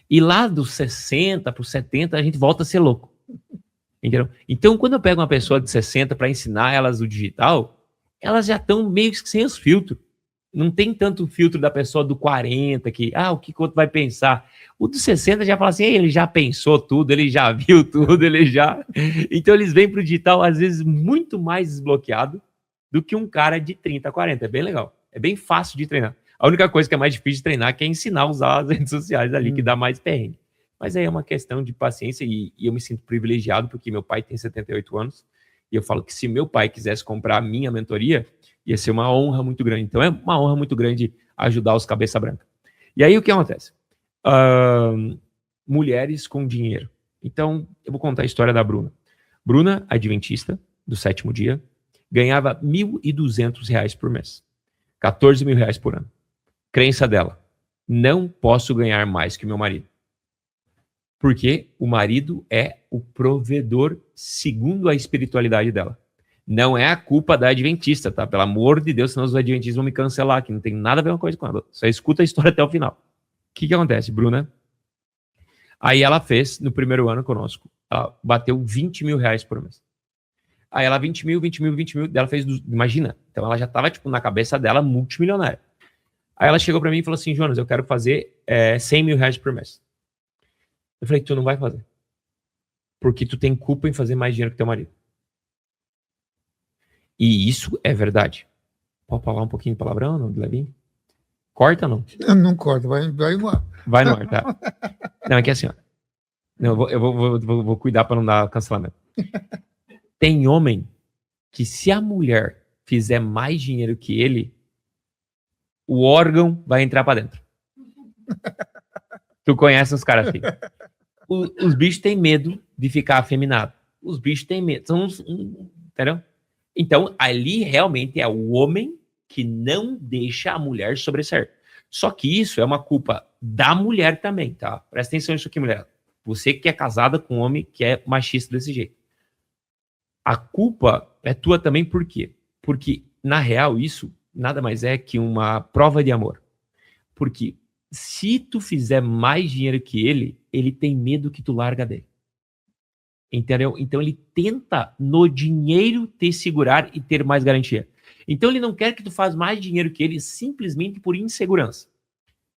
E lá dos 60 para os 70, a gente volta a ser louco. Entendeu? Então, quando eu pego uma pessoa de 60 para ensinar elas o digital, elas já estão meio que sem os filtros. Não tem tanto filtro da pessoa do 40, que, o que o outro vai pensar. O do 60 já fala assim, ele já pensou tudo, ele já viu tudo, ele já... Então, eles vêm para o digital, às vezes, muito mais desbloqueado do que um cara de 30, 40. É bem legal. É bem fácil de treinar. A única coisa que é mais difícil de treinar é ensinar a usar as redes sociais ali, que dá mais perrengue. Mas aí é uma questão de paciência e eu me sinto privilegiado porque meu pai tem 78 anos e eu falo que se meu pai quisesse comprar a minha mentoria, ia ser uma honra muito grande. Então é uma honra muito grande ajudar os cabeça branca. E aí o que acontece? Mulheres com dinheiro. Então eu vou contar a história da Bruna. Bruna, adventista do 7º dia, ganhava R$1.200 por mês. R$14 mil por ano. Crença dela: não posso ganhar mais que meu marido. Porque o marido é o provedor segundo a espiritualidade dela. Não é a culpa da adventista, tá? Pelo amor de Deus, senão os adventistas vão me cancelar, que não tem nada a ver uma coisa com ela. Só escuta a história até o final. O que acontece, Bruna? Aí ela fez, no primeiro ano conosco, ela bateu R$20 mil por mês. Aí ela 20 mil, ela fez, imagina, então ela já estava, tipo, na cabeça dela, multimilionária. Aí ela chegou pra mim e falou assim, Jonas, eu quero fazer 100 mil reais por mês. Eu falei, tu não vai fazer. Porque tu tem culpa em fazer mais dinheiro que teu marido. E isso é verdade. Pode falar um pouquinho de palavrão, não, de levinho? Corta ou não?
Não corta, vai no ar.
Vai no ar, tá? Não, é que assim, ó. Não, eu vou cuidar pra não dar cancelamento. Tem homem que se a mulher fizer mais dinheiro que ele, o órgão vai entrar pra dentro. Tu conhece os caras assim. Os bichos têm medo de ficar afeminado. Os bichos têm medo. Entendeu? Então, ali realmente é o homem que não deixa a mulher sobressair. Só que isso é uma culpa da mulher também, tá? Presta atenção nisso aqui, mulher. Você que é casada com um homem que é machista desse jeito. A culpa é tua também, por quê? Porque, na real, isso nada mais é que uma prova de amor. Porque se tu fizer mais dinheiro que ele tem medo que tu larga dele. Entendeu? Então ele tenta no dinheiro te segurar e ter mais garantia. Então ele não quer que tu faça mais dinheiro que ele simplesmente por insegurança.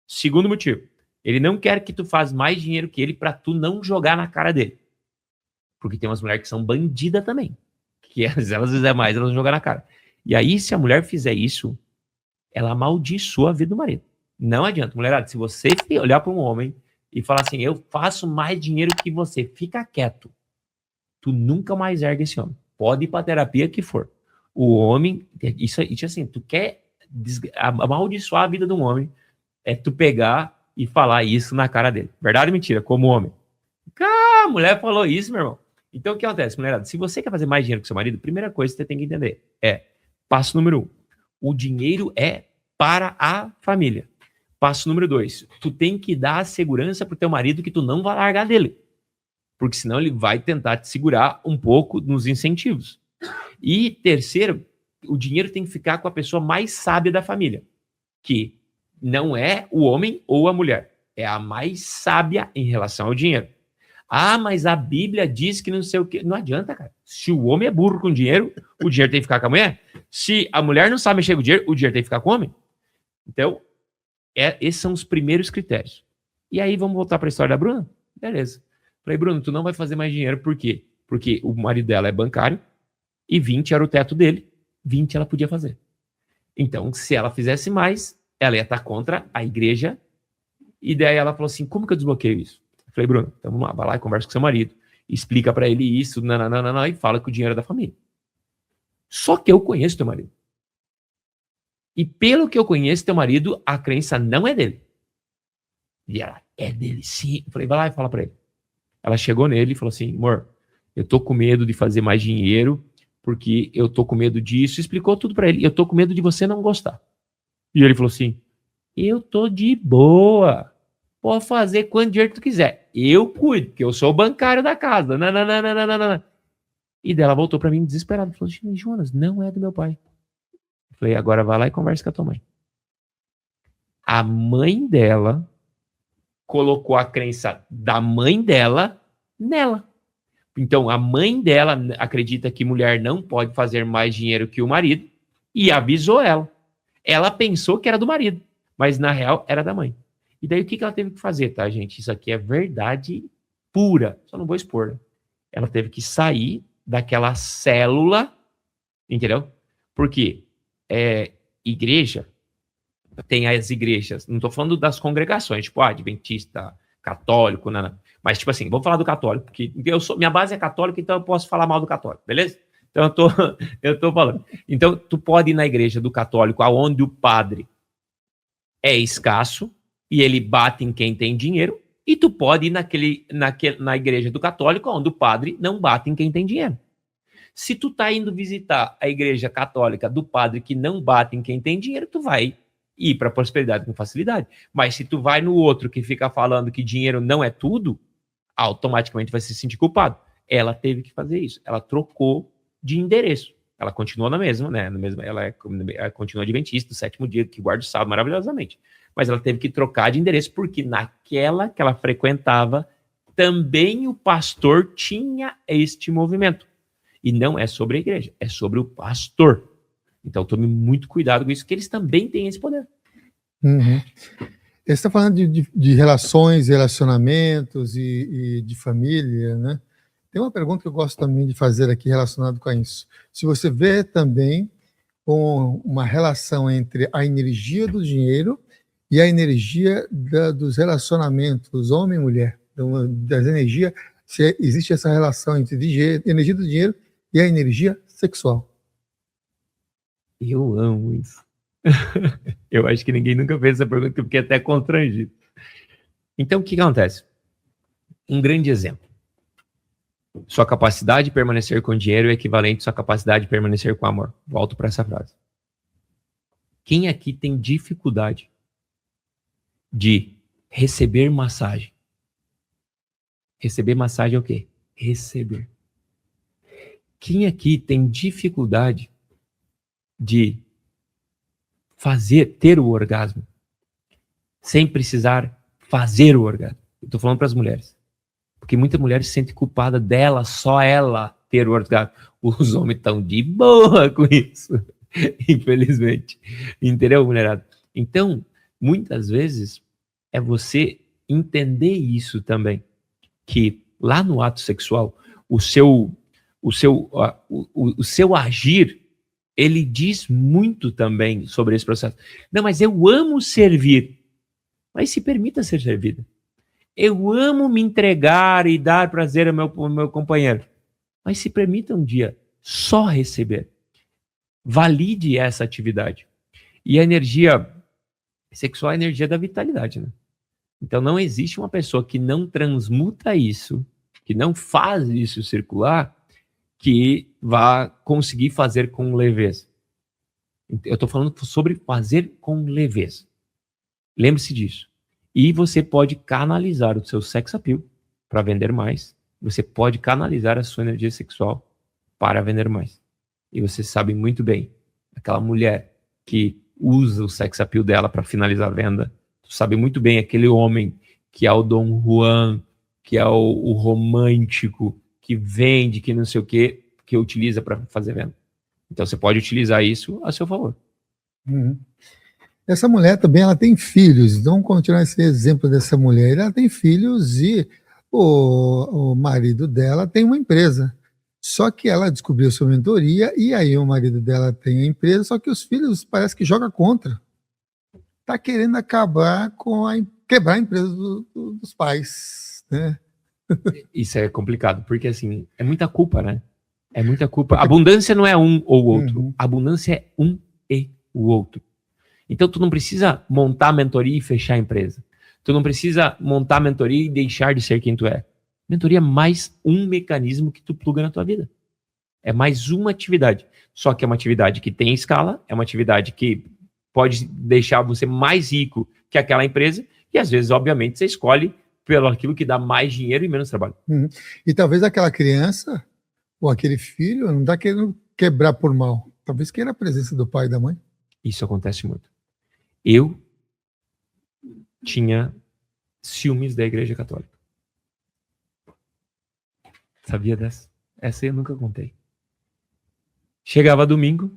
Segundo motivo, ele não quer que tu faça mais dinheiro que ele para tu não jogar na cara dele. Porque tem umas mulheres que são bandidas também. Que elas fizer mais, elas vão jogar na cara. E aí, se a mulher fizer isso, ela amaldiçoa a vida do marido. Não adianta, mulherada. Se você olhar para um homem e falar assim, eu faço mais dinheiro que você, fica quieto. Tu nunca mais ergue esse homem. Pode ir pra terapia que for. O homem, isso assim, tu quer amaldiçoar a vida de um homem, é tu pegar e falar isso na cara dele. Verdade ou mentira? Como homem. A mulher falou isso, meu irmão. Então o que acontece, mulherada? Se você quer fazer mais dinheiro que seu marido, a primeira coisa que você tem que entender é, passo número 1, o dinheiro é para a família. Passo número 2, tu tem que dar a segurança pro teu marido que tu não vai largar dele. Porque senão ele vai tentar te segurar um pouco nos incentivos. E terceiro, o dinheiro tem que ficar com a pessoa mais sábia da família, que não é o homem ou a mulher, é a mais sábia em relação ao dinheiro. Ah, mas a Bíblia diz que não sei o quê. Não adianta, cara. Se o homem é burro com dinheiro, o dinheiro tem que ficar com a mulher. Se a mulher não sabe mexer com o dinheiro tem que ficar com o homem. Então, esses são os primeiros critérios. E aí, vamos voltar para a história da Bruna? Beleza. Falei, Bruno, tu não vai fazer mais dinheiro, por quê? Porque o marido dela é bancário e 20 era o teto dele, 20 ela podia fazer. Então, se ela fizesse mais, ela ia estar contra a igreja. E daí ela falou assim, como que eu desbloqueio isso? Eu falei, Bruno, então vamos lá, vai lá e conversa com seu marido, explica pra ele isso, nananana, e fala que o dinheiro é da família. Só que eu conheço teu marido. E pelo que eu conheço teu marido, a crença não é dele. E ela, é dele sim. Eu falei, vai lá e fala pra ele. Ela chegou nele e falou assim, amor, eu tô com medo de fazer mais dinheiro, porque eu tô com medo disso. Explicou tudo pra ele. Eu tô com medo de você não gostar. E ele falou assim, eu tô de boa. Pode fazer quanto dinheiro tu quiser. Eu cuido, porque eu sou o bancário da casa. Nananana. E dela voltou pra mim desesperada. Falou assim, Jonas, não é do meu pai. Eu falei, agora vai lá e conversa com a tua mãe. A mãe dela colocou a crença da mãe dela nela. Então, a mãe dela acredita que mulher não pode fazer mais dinheiro que o marido e avisou ela. Ela pensou que era do marido, mas na real era da mãe. E daí o que ela teve que fazer, tá, gente? Isso aqui é verdade pura, só não vou expor. Né? Ela teve que sair daquela célula, entendeu? Porque igreja, tem as igrejas, não tô falando das congregações, tipo, adventista, católico, não. Mas, tipo assim, vamos falar do católico, porque minha base é católica, então eu posso falar mal do católico, beleza? Então eu tô falando. Então, tu pode ir na igreja do católico, aonde o padre é escasso, e ele bate em quem tem dinheiro, e tu pode ir na igreja do católico, onde o padre não bate em quem tem dinheiro. Se tu tá indo visitar a igreja católica do padre que não bate em quem tem dinheiro, tu vai ir para a prosperidade com facilidade. Mas se tu vai no outro que fica falando que dinheiro não é tudo, automaticamente vai se sentir culpado. Ela teve que fazer isso. Ela trocou de endereço. Ela continua na mesma, né? Ela continua adventista, do sétimo dia, que guarda o sábado maravilhosamente. Mas ela teve que trocar de endereço, porque naquela que ela frequentava, também o pastor tinha este movimento. E não é sobre a igreja, é sobre o pastor. Então tome muito cuidado com isso, que eles também têm esse poder.
Uhum. Você está falando de relações, relacionamentos e de família, né? Tem uma pergunta que eu gosto também de fazer aqui relacionado com isso. Se você vê também uma relação entre a energia do dinheiro e a energia dos relacionamentos, homem e mulher, das energias, se existe essa relação entre a energia do dinheiro e a energia sexual.
Eu amo isso. Eu acho que ninguém nunca fez essa pergunta, eu fiquei até constrangido. Então, o que acontece? Um grande exemplo. Sua capacidade de permanecer com dinheiro é equivalente à sua capacidade de permanecer com amor. Volto para essa frase. Quem aqui tem dificuldade de receber massagem? Receber massagem é o quê? Receber. Quem aqui tem dificuldade de ter o orgasmo sem precisar fazer o orgasmo? Eu tô falando para as mulheres. Porque muitas mulheres se sentem culpadas dela, só ela ter o orgasmo. Os homens estão de boa com isso, infelizmente. Entendeu, mulherada? Então, muitas vezes, é você entender isso também. Que lá no ato sexual, o seu agir, ele diz muito também sobre esse processo. Não, mas eu amo servir. Mas se permita ser servida. Eu amo me entregar e dar prazer ao meu companheiro. Mas se permita um dia só receber. Valide essa atividade. E a energia sexual é a energia da vitalidade, né? Então não existe uma pessoa que não transmuta isso, que não faz isso circular, que vá conseguir fazer com leveza. Eu estou falando sobre fazer com leveza. Lembre-se disso. E você pode canalizar o seu sex appeal para vender mais. Você pode canalizar a sua energia sexual para vender mais. E você sabe muito bem, aquela mulher que usa o sex appeal dela para finalizar a venda, tu sabe muito bem aquele homem que é o Dom Juan, que é o romântico, que vende, que não sei o quê, que utiliza para fazer venda. Então você pode utilizar isso a seu favor.
Uhum. Essa mulher também, ela tem filhos. Vamos continuar esse exemplo dessa mulher. Ela tem filhos e o marido dela tem uma empresa. Só que ela descobriu sua mentoria e aí o marido dela tem a empresa, só que os filhos parece que joga contra. Está querendo acabar quebrar a empresa dos pais, né?
Isso é complicado, porque assim, é muita culpa, né? É muita culpa. Abundância não é um ou outro.
Uhum.
Abundância é um e o outro. Então, tu não precisa montar a mentoria e fechar a empresa. Tu não precisa montar a mentoria e deixar de ser quem tu é. Mentoria é mais um mecanismo que tu pluga na tua vida. É mais uma atividade. Só que é uma atividade que tem escala, é uma atividade que pode deixar você mais rico que aquela empresa, e às vezes, obviamente, você escolhe pelo aquilo que dá mais dinheiro e menos trabalho.
Uhum. E talvez aquela criança ou aquele filho não está querendo quebrar por mal. Talvez queira a presença do pai e da mãe.
Isso acontece muito. Eu tinha ciúmes da Igreja Católica. Sabia dessa? Essa eu nunca contei. Chegava domingo,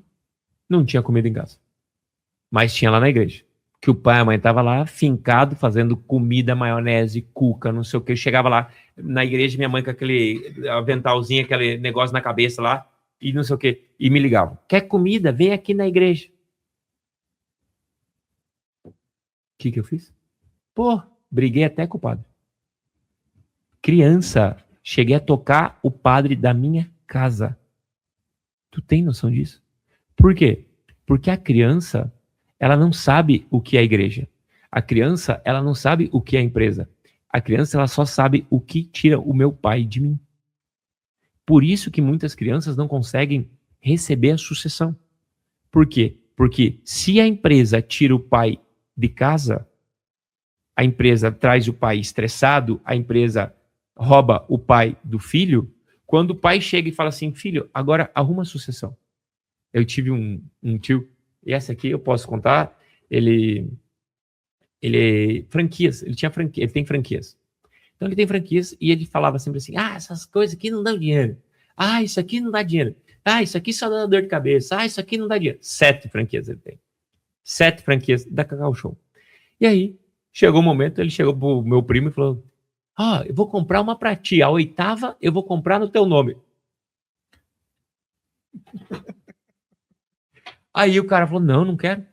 não tinha comida em casa. Mas tinha lá na igreja. Que o pai e a mãe estavam lá, fincado, fazendo comida, maionese, cuca, não sei o que. Eu chegava lá na igreja, minha mãe com aquele aventalzinho, aquele negócio na cabeça lá, e não sei o que. E me ligavam. Quer comida? Vem aqui na igreja. O que eu fiz? Pô, briguei até com o padre. Criança, cheguei a tocar o padre da minha casa. Tu tem noção disso? Por quê? Porque a criança, ela não sabe o que é a igreja. A criança, ela não sabe o que é a empresa. A criança, ela só sabe o que tira o meu pai de mim. Por isso que muitas crianças não conseguem receber a sucessão. Por quê? Porque se a empresa tira o pai de casa, a empresa traz o pai estressado, a empresa rouba o pai do filho, quando o pai chega e fala assim, filho, agora arruma a sucessão. Eu tive um tio, e essa aqui eu posso contar, ele franquias, ele tem franquias. Então ele tem franquias e ele falava sempre assim, essas coisas aqui não dão dinheiro. Isso aqui não dá dinheiro. Isso aqui só dá dor de cabeça. Isso aqui não dá dinheiro. 7 franquias ele tem. 7 franquias da Cacau Show. E aí, chegou o momento, ele chegou pro meu primo e falou, eu vou comprar uma pra ti, a 8ª eu vou comprar no teu nome. Aí o cara falou, não quero.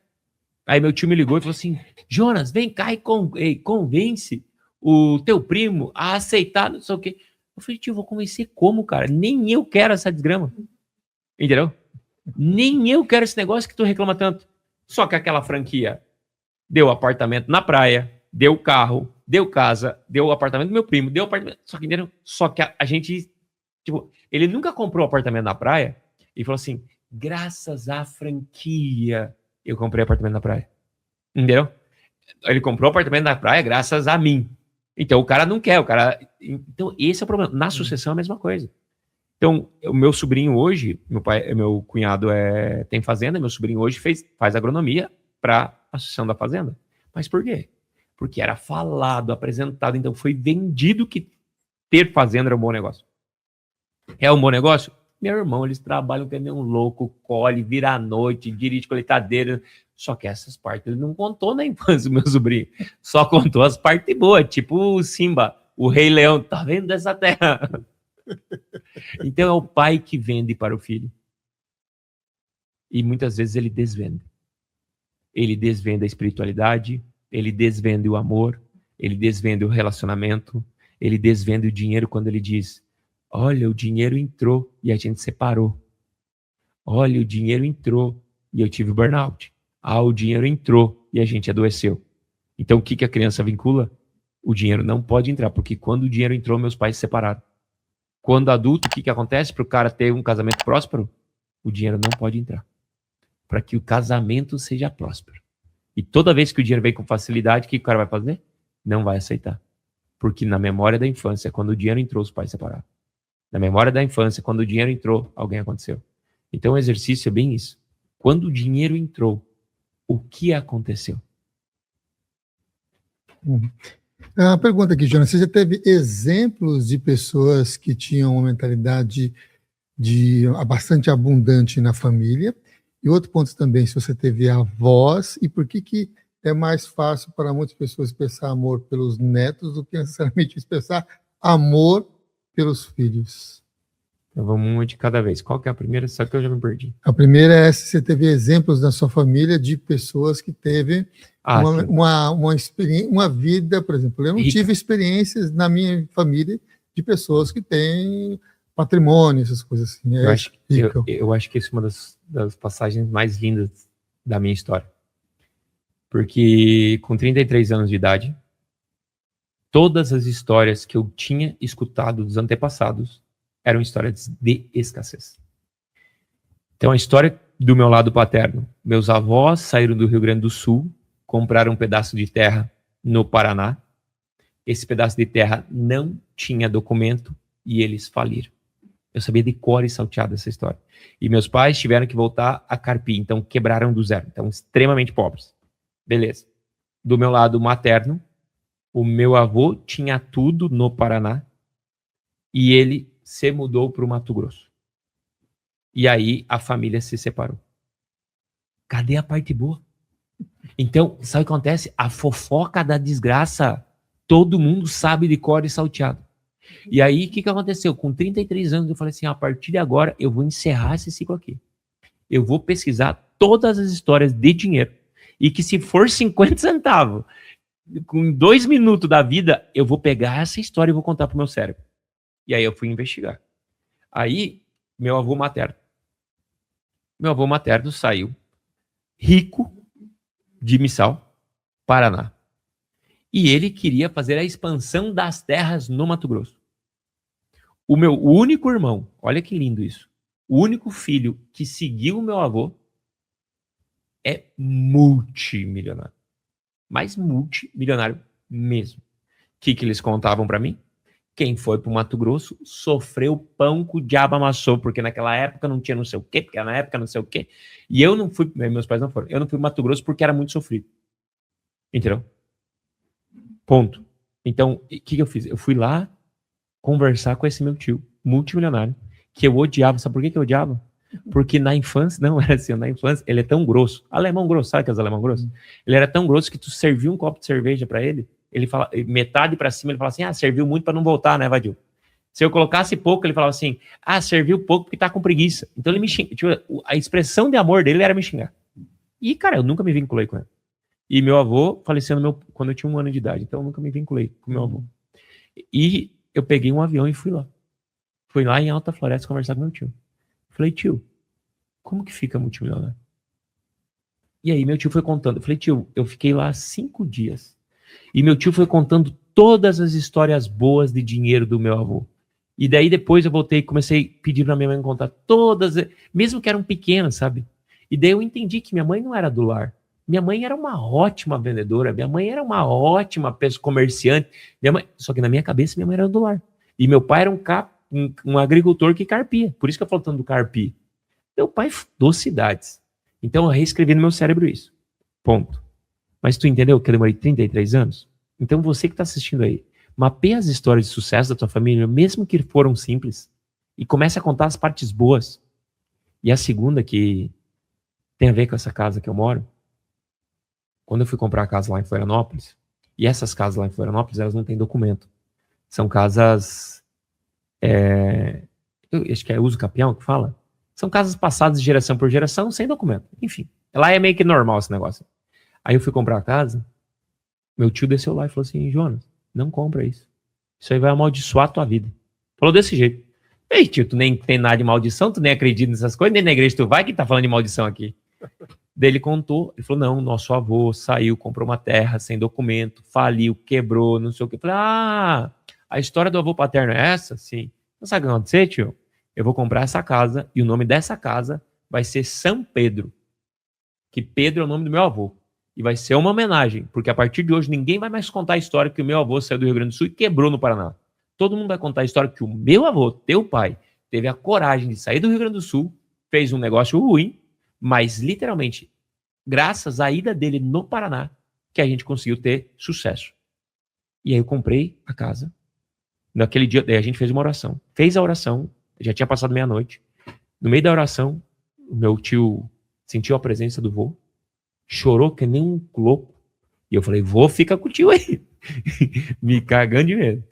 Aí meu tio me ligou e falou assim, Jonas, vem cá e convence o teu primo a aceitar, não sei o quê. Eu falei, tio, vou convencer como, cara? Nem eu quero essa desgrama. Entendeu? Nem eu quero esse negócio que tu reclama tanto. Só que aquela franquia deu apartamento na praia, deu carro, deu casa, deu apartamento do meu primo, deu apartamento. Só que a gente, tipo, ele nunca comprou apartamento na praia e falou assim, graças à franquia, eu comprei apartamento na praia. Entendeu? Ele comprou apartamento na praia graças a mim. Então o cara não quer, Então esse é o problema. Na sucessão é a mesma coisa. Então, o meu sobrinho hoje, meu cunhado tem fazenda, meu sobrinho hoje faz agronomia para a sucessão da fazenda. Mas por quê? Porque era falado, apresentado, então foi vendido que ter fazenda era um bom negócio. É um bom negócio? Meu irmão, eles trabalham que nem um louco, colhe, vira à noite, dirige colheitadeira. Só que essas partes ele não contou na infância, meu sobrinho. Só contou as partes boas, tipo o Simba, o Rei Leão. Tá vendo essa terra? Então é o pai que vende para o filho. E muitas vezes ele desvenda. Ele desvenda a espiritualidade, ele desvenda o amor, ele desvenda o relacionamento, ele desvenda o dinheiro quando ele diz, olha, o dinheiro entrou e a gente separou. Olha, o dinheiro entrou e eu tive burnout. O dinheiro entrou e a gente adoeceu. Então o que a criança vincula? O dinheiro não pode entrar, porque quando o dinheiro entrou, meus pais se separaram. Quando adulto, o que acontece para o cara ter um casamento próspero? O dinheiro não pode entrar. Para que o casamento seja próspero. E toda vez que o dinheiro vem com facilidade, o que o cara vai fazer? Não vai aceitar. Porque na memória da infância, quando o dinheiro entrou, os pais separaram. Na memória da infância, quando o dinheiro entrou, alguém aconteceu. Então o exercício é bem isso. Quando o dinheiro entrou, o que aconteceu?
A pergunta aqui, Jonas, você já teve exemplos de pessoas que tinham uma mentalidade bastante abundante na família? E outro ponto também, se você teve avós, e por que é mais fácil para muitas pessoas expressar amor pelos netos do que necessariamente expressar amor pelos filhos?
Então vamos uma de cada vez. Qual que é a primeira? Só que eu já me perdi.
A primeira é se você teve exemplos na sua família de pessoas que teve uma vida, por exemplo. Eu não tive experiências na minha família de pessoas que têm patrimônio, essas coisas assim.
Eu acho que essa é uma das passagens mais lindas da minha história. Porque com 33 anos de idade, todas as histórias que eu tinha escutado dos antepassados eram histórias de escassez. Então, a história do meu lado paterno. Meus avós saíram do Rio Grande do Sul, compraram um pedaço de terra no Paraná. Esse pedaço de terra não tinha documento e eles faliram. Eu sabia de cor e salteado essa história. E meus pais tiveram que voltar a carpir, então quebraram do zero. Então, extremamente pobres. Beleza. Do meu lado materno, o meu avô tinha tudo no Paraná e ele se mudou para o Mato Grosso. E aí a família se separou. Cadê a parte boa? Então, sabe o que acontece? A fofoca da desgraça, todo mundo sabe de cor e salteado. E aí, o que aconteceu? Com 33 anos, eu falei assim, a partir de agora, eu vou encerrar esse ciclo aqui. Eu vou pesquisar todas as histórias de dinheiro. E que se for 50 centavos, com 2 minutos da vida, eu vou pegar essa história e vou contar pro meu cérebro. E aí eu fui investigar. Aí, meu avô materno saiu rico de Missal, Paraná. E ele queria fazer a expansão das terras no Mato Grosso. O meu único irmão, olha que lindo isso, o único filho que seguiu o meu avô é multimilionário. Mas multimilionário mesmo. O que eles contavam para mim? Quem foi pro Mato Grosso sofreu pão que o diabo amassou, porque naquela época não tinha não sei o quê, porque na época não sei o quê. E eu não fui, meus pais não foram, eu não fui pro Mato Grosso porque era muito sofrido. Entendeu? Ponto. Então, o que eu fiz? Eu fui lá conversar com esse meu tio, multimilionário, que eu odiava. Sabe por que eu odiava? Porque na infância, não era assim, na infância, ele é tão grosso. Alemão grosso, sabe que é os alemão grosso? Ele era tão grosso que tu serviu um copo de cerveja pra ele fala, metade pra cima, ele fala assim, serviu muito pra não voltar, né, Vadil? Se eu colocasse pouco, ele falava assim, serviu pouco porque tá com preguiça. Então ele me xinga. Tipo, a expressão de amor dele era me xingar. E, cara, eu nunca me vinculei com ele. E meu avô faleceu quando eu tinha 1 ano de idade, então eu nunca me vinculei com meu avô. E eu peguei um avião e fui lá. Fui lá em Alta Floresta conversar com meu tio. Falei, tio, como que fica multimilionário? E aí meu tio foi contando. Eu falei, tio, eu fiquei lá 5 dias. E meu tio foi contando todas as histórias boas de dinheiro do meu avô. E daí depois eu voltei e comecei a pedir pra minha mãe contar todas, mesmo que eram pequenas, sabe? E daí eu entendi que minha mãe não era do lar. Minha mãe era uma ótima vendedora, minha mãe era uma ótima comerciante. Só que na minha cabeça minha mãe era do lar. E meu pai era um agricultor que carpia. Por isso que eu falo tanto do carpir. Meu pai fundou cidades. Então eu reescrevi no meu cérebro isso. Ponto. Mas tu entendeu que eu demorei 33 anos? Então você que está assistindo aí, mapeia as histórias de sucesso da tua família, mesmo que foram simples, e comece a contar as partes boas. E a segunda, que tem a ver com essa casa que eu moro, quando eu fui comprar a casa lá em Florianópolis, e essas casas lá em Florianópolis, elas não têm documento. São casas, eu acho que é uso capião que fala. São casas passadas de geração por geração, sem documento. Enfim, lá é meio que normal esse negócio. Aí eu fui comprar a casa, meu tio desceu lá e falou assim, Jonas, não compra isso. Isso aí vai amaldiçoar a tua vida. Falou desse jeito. Ei, tio, tu nem tem nada de maldição, tu nem acredita nessas coisas, nem na igreja tu vai que tá falando de maldição aqui. Daí ele contou, ele falou, não, nosso avô saiu, comprou uma terra sem documento, faliu, quebrou, não sei o que. Eu falei, a história do avô paterno é essa? Sim. Não sabe o que vai acontecer, tio? Eu vou comprar essa casa e o nome dessa casa vai ser São Pedro. Que Pedro é o nome do meu avô. E vai ser uma homenagem, porque a partir de hoje ninguém vai mais contar a história que o meu avô saiu do Rio Grande do Sul e quebrou no Paraná. Todo mundo vai contar a história que o meu avô, teu pai, teve a coragem de sair do Rio Grande do Sul, fez um negócio ruim, mas literalmente, graças à ida dele no Paraná, que a gente conseguiu ter sucesso. E aí eu comprei a casa. Naquele dia, daí a gente fez uma oração. Fez a oração, já tinha passado meia-noite. No meio da oração, o meu tio sentiu a presença do vô, chorou que nem um louco. E eu falei, vô, fica com o tio aí. Me cagando de medo.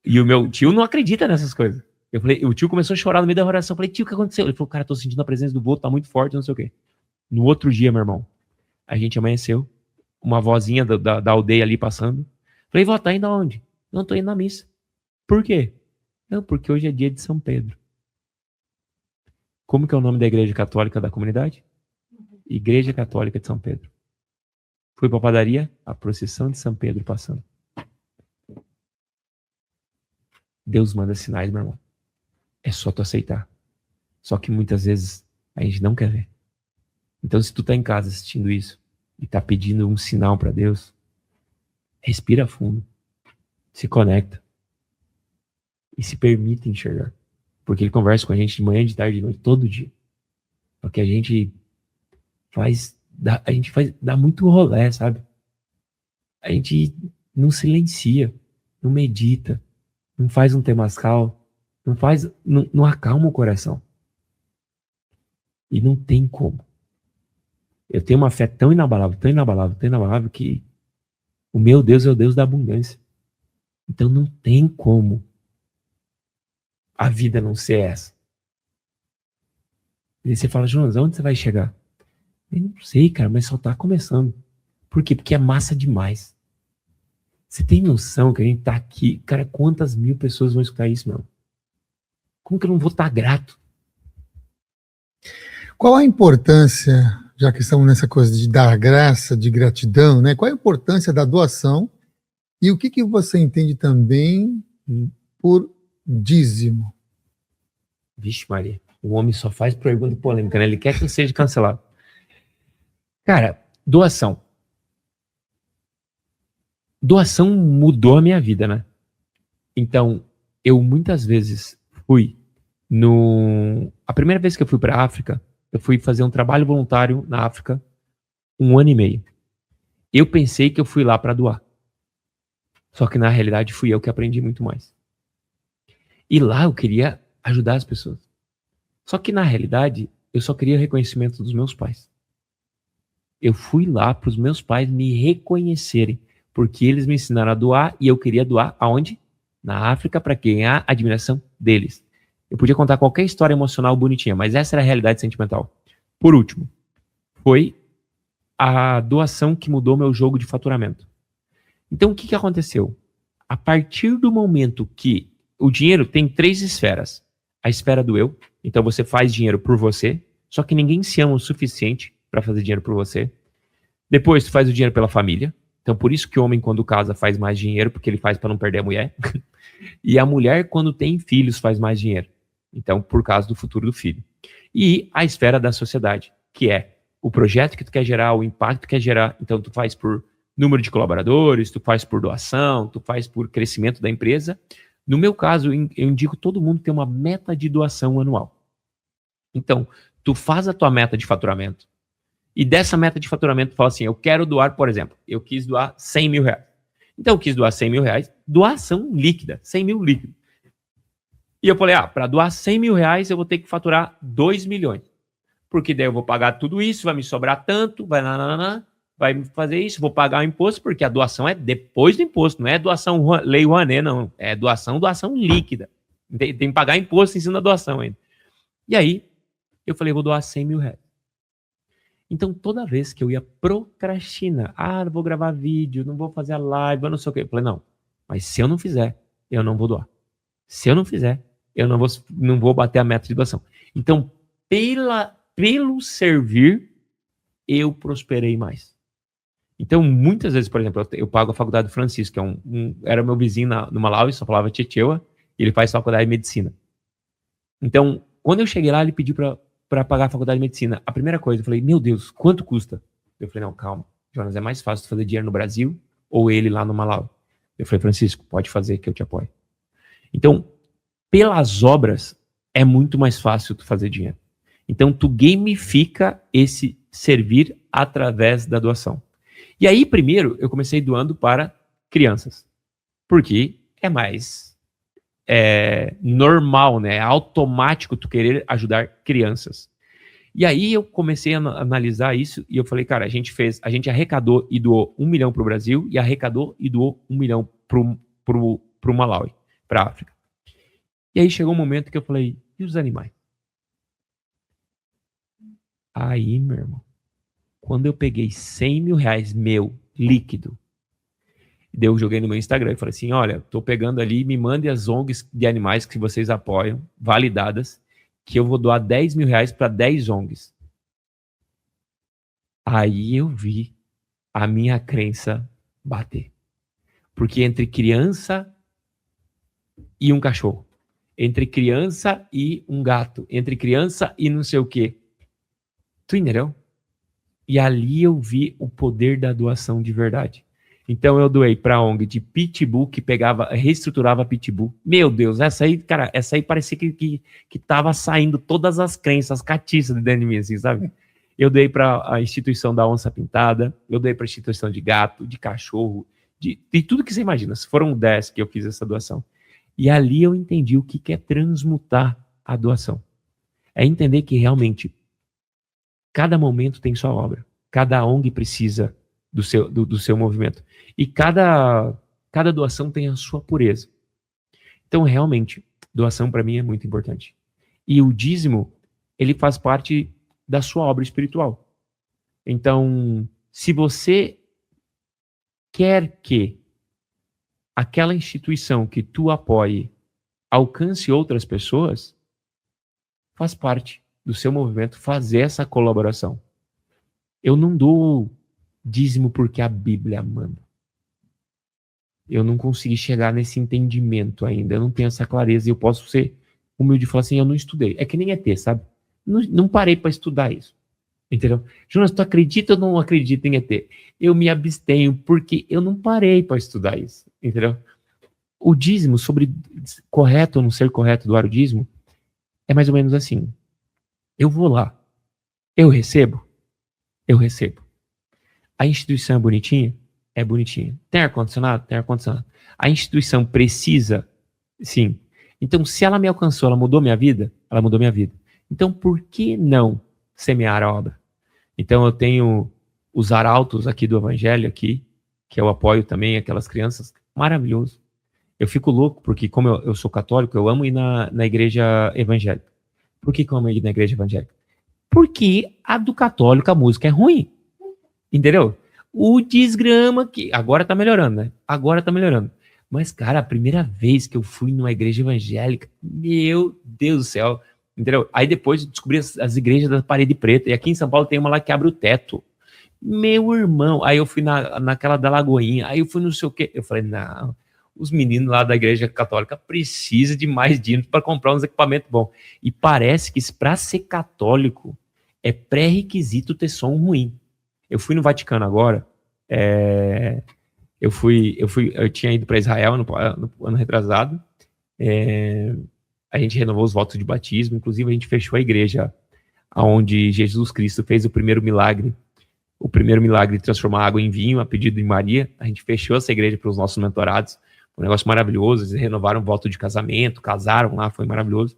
E o meu tio não acredita nessas coisas. Eu falei, o tio começou a chorar no meio da oração. Eu falei, tio, o que aconteceu? Ele falou, cara, tô sentindo a presença do vô, tá muito forte, não sei o quê. No outro dia, meu irmão, a gente amanheceu, uma vozinha da aldeia ali passando. Falei, vó, tá indo aonde? Não, tô indo na missa. Por quê? Não, porque hoje é dia de São Pedro. Como que é o nome da igreja católica da comunidade? Igreja Católica de São Pedro. Fui pra padaria, a procissão de São Pedro passando. Deus manda sinais, meu irmão. É só tu aceitar. Só que muitas vezes a gente não quer ver. Então se tu tá em casa assistindo isso e tá pedindo um sinal pra Deus, respira fundo, se conecta e se permite enxergar. Porque ele conversa com a gente de manhã, de tarde, de noite, todo dia. Porque a gente dá muito rolê, sabe? A gente não silencia, não medita, não faz um temascal, não acalma o coração. E não tem como. Eu tenho uma fé tão inabalável, tão inabalável, tão inabalável que o meu Deus é o Deus da abundância. Então não tem como a vida não ser essa. E aí você fala, Jonas, aonde você vai chegar? Eu não sei, cara, mas só tá começando. Por quê? Porque é massa demais. Você tem noção que a gente tá aqui? Cara, quantas mil pessoas vão escutar isso, meu? Como que eu não vou estar grato?
Qual a importância, já que estamos nessa coisa de dar graça, de gratidão, né? Qual a importância da doação e o que você entende também por dízimo?
Vixe Maria, o homem só faz pergunta polêmica, né? Ele quer que seja cancelado. Cara, doação. Doação mudou a minha vida, né? Então, eu muitas vezes fui a primeira vez que eu fui para a África, eu fui fazer um trabalho voluntário na África 1 ano e meio. Eu pensei que eu fui lá para doar. Só que na realidade fui eu que aprendi muito mais. E lá eu queria ajudar as pessoas. Só que na realidade, eu só queria reconhecimento dos meus pais. Eu fui lá para os meus pais me reconhecerem, porque eles me ensinaram a doar e eu queria doar aonde? Na África, para ganhar a admiração deles. Eu podia contar qualquer história emocional bonitinha, mas essa era a realidade sentimental. Por último, foi a doação que mudou meu jogo de faturamento. Então, o que aconteceu? A partir do momento que o dinheiro tem 3 esferas. A esfera do eu, então você faz dinheiro por você, só que ninguém se ama o suficiente para fazer dinheiro por você. Depois, tu faz o dinheiro pela família. Então, por isso que o homem, quando casa, faz mais dinheiro, porque ele faz para não perder a mulher. E a mulher, quando tem filhos, faz mais dinheiro. Então, por causa do futuro do filho. E a esfera da sociedade, que é o projeto que tu quer gerar, o impacto que tu quer gerar. Então, tu faz por número de colaboradores, tu faz por doação, tu faz por crescimento da empresa. No meu caso, eu indico todo mundo ter uma meta de doação anual. Então, tu faz a tua meta de faturamento. E dessa meta de faturamento, tu fala assim, eu quero doar, por exemplo, eu quis doar 100 mil reais. Então, eu quis doar 100 mil reais, doação líquida, 100 mil líquido. E eu falei, para doar 100 mil reais, eu vou ter que faturar 2 milhões. Porque daí eu vou pagar tudo isso, vai me sobrar tanto, vai me fazer isso, vou pagar o imposto, porque a doação é depois do imposto, não é doação Lei Rouanet, não. É doação líquida. Tem que pagar imposto em cima da doação ainda. E aí, eu falei, vou doar 100 mil reais. Então, toda vez que eu ia procrastinar, não vou gravar vídeo, não vou fazer a live, eu não sei o quê. Eu falei, não, mas se eu não fizer, eu não vou doar. Se eu não fizer, eu não vou bater a meta de doação. Então, pelo servir, eu prosperei mais. Então, muitas vezes, por exemplo, eu pago a faculdade do Francisco, que era meu vizinho no Malawi, só falava Tchetchewa, e ele faz faculdade de medicina. Então, quando eu cheguei lá, ele pediu para pagar a faculdade de medicina. A primeira coisa, eu falei, meu Deus, quanto custa? Eu falei, não, calma, Jonas, é mais fácil fazer dinheiro no Brasil ou ele lá no Malawi. Eu falei, Francisco, pode fazer que eu te apoio. Então, pelas obras, é muito mais fácil tu fazer dinheiro. Então, tu gamifica esse servir através da doação. E aí, primeiro, eu comecei doando para crianças. Porque é mais normal, né? É automático tu querer ajudar crianças. E aí eu comecei a analisar isso e eu falei, cara, a gente arrecadou e doou 1 milhão para o Brasil e arrecadou e doou 1 milhão pro Malawi, para a África. E aí chegou um momento que eu falei, e os animais? Aí, meu irmão, quando eu peguei 100 mil reais meu, líquido, daí eu joguei no meu Instagram e falei assim, olha, tô pegando ali, me mande as ONGs de animais que vocês apoiam, validadas, que eu vou doar 10 mil reais para 10 ONGs. Aí eu vi a minha crença bater. Porque entre criança e um cachorro, entre criança e um gato, entre criança e não sei o quê, tu entendeu? E ali eu vi o poder da doação de verdade. Então eu doei para a ONG de Pitbull, que reestruturava Pitbull. Meu Deus, essa aí parecia que tava saindo todas as crenças, as catiças de dentro de mim, assim, sabe? Eu dei para a instituição da onça pintada, eu dei para a instituição de gato, de cachorro, de tudo que você imagina. Foram 10 que eu fiz essa doação. E ali eu entendi o que é transmutar a doação. É entender que realmente cada momento tem sua obra. Cada ONG precisa do seu movimento. E cada doação tem a sua pureza. Então, realmente, doação para mim é muito importante. E o dízimo, ele faz parte da sua obra espiritual. Então, se você quer que aquela instituição que tu apoie alcance outras pessoas, faz parte do seu movimento fazer essa colaboração. Eu não dou dízimo porque a Bíblia manda. Eu não consegui chegar nesse entendimento ainda. Eu não tenho essa clareza e eu posso ser humilde e falar assim, eu não estudei. É que nem ET, sabe? Não parei para estudar isso. Entendeu? Jonas, tu acredita ou não acredita em ET? Eu me abstenho porque eu não parei para estudar isso. Entendeu? O dízimo, sobre correto ou não ser correto doar o dízimo, é mais ou menos assim. Eu vou lá. Eu recebo? Eu recebo. A instituição é bonitinha? É bonitinha. Tem ar-condicionado? Tem ar-condicionado. A instituição precisa? Sim. Então, se ela me alcançou, ela mudou minha vida? Ela mudou minha vida. Então, por que não semear a obra? Então, eu tenho os arautos aqui do Evangelho, aqui, que eu apoio também aquelas crianças. Maravilhoso. Eu fico louco, porque como eu sou católico, eu amo ir na igreja evangélica. Por que eu amo ir na igreja evangélica? Porque a do católico, a música é ruim. Entendeu? O desgrama que... Agora tá melhorando, né? Agora tá melhorando. Mas, cara, a primeira vez que eu fui numa igreja evangélica, meu Deus do céu, entendeu? Aí depois eu descobri as igrejas da parede preta, e aqui em São Paulo tem uma lá que abre o teto. Meu irmão, aí eu fui naquela da Lagoinha, aí eu fui não sei o quê. Eu falei, não, os meninos lá da igreja católica precisam de mais dinheiro para comprar uns equipamentos bons. E parece que para ser católico é pré-requisito ter som ruim. Eu fui no Vaticano agora, eu tinha ido para Israel no ano retrasado, a gente renovou os votos de batismo, inclusive a gente fechou a igreja onde Jesus Cristo fez o primeiro milagre de transformar água em vinho, a pedido de Maria. A gente fechou essa igreja para os nossos mentorados, um negócio maravilhoso, eles renovaram o voto de casamento, casaram lá, foi maravilhoso.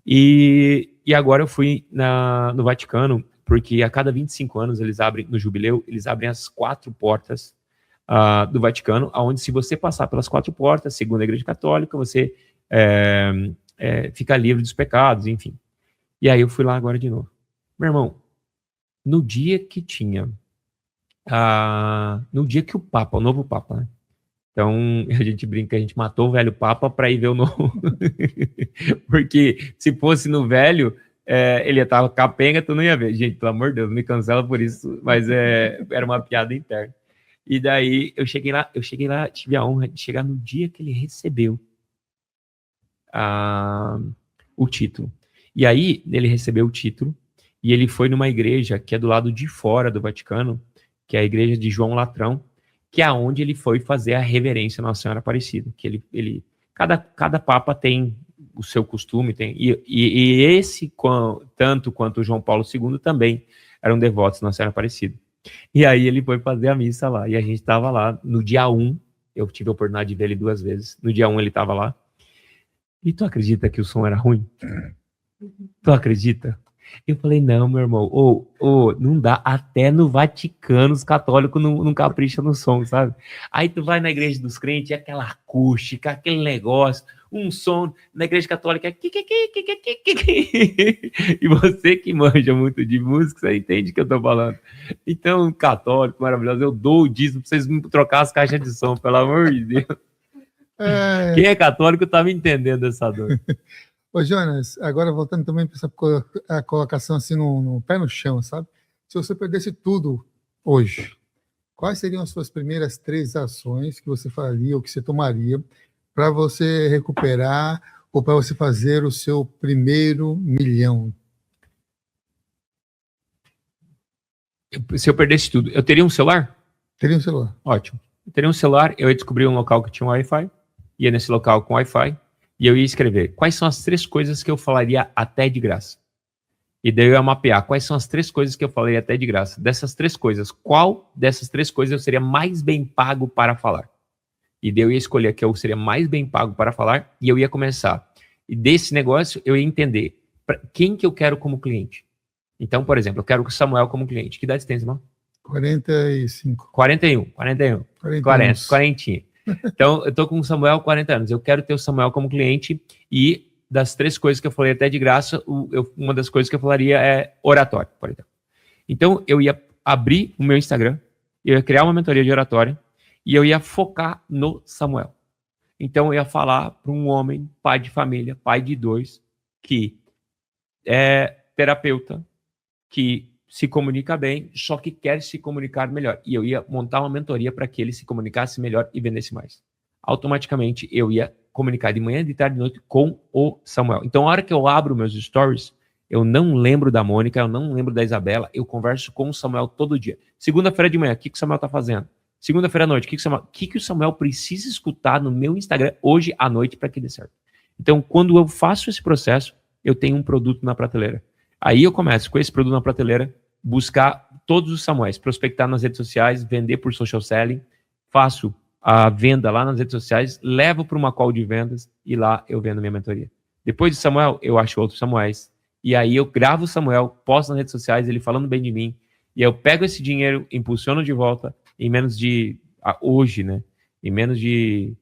E agora eu fui no Vaticano, porque a cada 25 anos eles abrem, no jubileu, eles abrem as 4 portas do Vaticano, onde se você passar pelas 4 portas, segundo a Igreja Católica, você fica livre dos pecados, enfim. E aí eu fui lá agora de novo. Meu irmão, no dia que o novo Papa, né? Então, a gente brinca, a gente matou o velho Papa para ir ver o novo. Porque se fosse no velho, ele ia estar capenga, tu não ia ver. Gente, pelo amor de Deus, me cancela por isso, mas era uma piada interna. E daí, eu cheguei lá, tive a honra de chegar no dia que ele recebeu o título. E aí, ele recebeu o título, e ele foi numa igreja que é do lado de fora do Vaticano, que é a igreja de João Latrão, que é onde ele foi fazer a reverência à Nossa Senhora Aparecida. Que cada papa tem o seu costume, e esse, tanto quanto o João Paulo II, também eram devotos da Nossa Senhora Aparecida. E aí ele foi fazer a missa lá, e a gente estava lá no dia 1, eu tive a oportunidade de ver ele 2 vezes, no dia 1 ele estava lá, e tu acredita que o som era ruim? Tu acredita? Eu falei, não, meu irmão, não dá, até no Vaticano os católicos não capricham no som, sabe? Aí tu vai na igreja dos crentes, é aquela acústica, aquele negócio, um som, na igreja católica é e você que manja muito de música, você entende o que eu tô falando. Então, católico, maravilhoso, eu dou o dízimo pra vocês trocar as caixas de som, pelo amor de Deus. Quem é católico tá me entendendo essa dor.
Ô, Jonas, agora voltando também para a colocação assim no pé no chão, sabe? Se você perdesse tudo hoje, quais seriam as suas primeiras 3 ações que você faria ou que você tomaria para você recuperar ou para você fazer o seu primeiro milhão?
Se eu perdesse tudo, eu teria um celular?
Teria um celular.
Ótimo. Eu teria um celular, eu ia descobrir um local que tinha um Wi-Fi, ia nesse local com Wi-Fi, e eu ia escrever quais são as 3 coisas que eu falaria até de graça. E daí eu ia mapear quais são as 3 coisas que eu falaria até de graça. Dessas 3 coisas, qual dessas 3 coisas eu seria mais bem pago para falar? E daí eu ia escolher a que eu seria mais bem pago para falar, e eu ia começar. E desse negócio eu ia entender quem que eu quero como cliente. Então, por exemplo, eu quero o Samuel como cliente. Que idade você tem, Samuel?
45.
41. 40. Então, eu tô com o Samuel 40 anos. Eu quero ter o Samuel como cliente, e das 3 coisas que eu falei até de graça, uma das coisas que eu falaria é oratório, por exemplo. Então, eu ia abrir o meu Instagram, eu ia criar uma mentoria de oratória, e eu ia focar no Samuel. Então, eu ia falar para um homem, pai de família, pai de 2, que é terapeuta, que se comunica bem, só que quer se comunicar melhor. E eu ia montar uma mentoria para que ele se comunicasse melhor e vendesse mais. Automaticamente, eu ia comunicar de manhã, de tarde, de noite com o Samuel. Então, a hora que eu abro meus stories, eu não lembro da Mônica, eu não lembro da Isabela, eu converso com o Samuel todo dia. Segunda-feira de manhã, o que o Samuel está fazendo? Segunda-feira à noite, o que o Samuel precisa escutar no meu Instagram hoje à noite para que dê certo? Então, quando eu faço esse processo, eu tenho um produto na prateleira. Aí eu começo com esse produto na prateleira, buscar todos os Samuéis, prospectar nas redes sociais, vender por social selling, faço a venda lá nas redes sociais, levo para uma call de vendas e lá eu vendo minha mentoria. Depois de Samuel, eu acho outros Samuéis e aí eu gravo o Samuel, posto nas redes sociais, ele falando bem de mim, e aí eu pego esse dinheiro, impulsiono de volta, em menos de, hoje, né, em menos de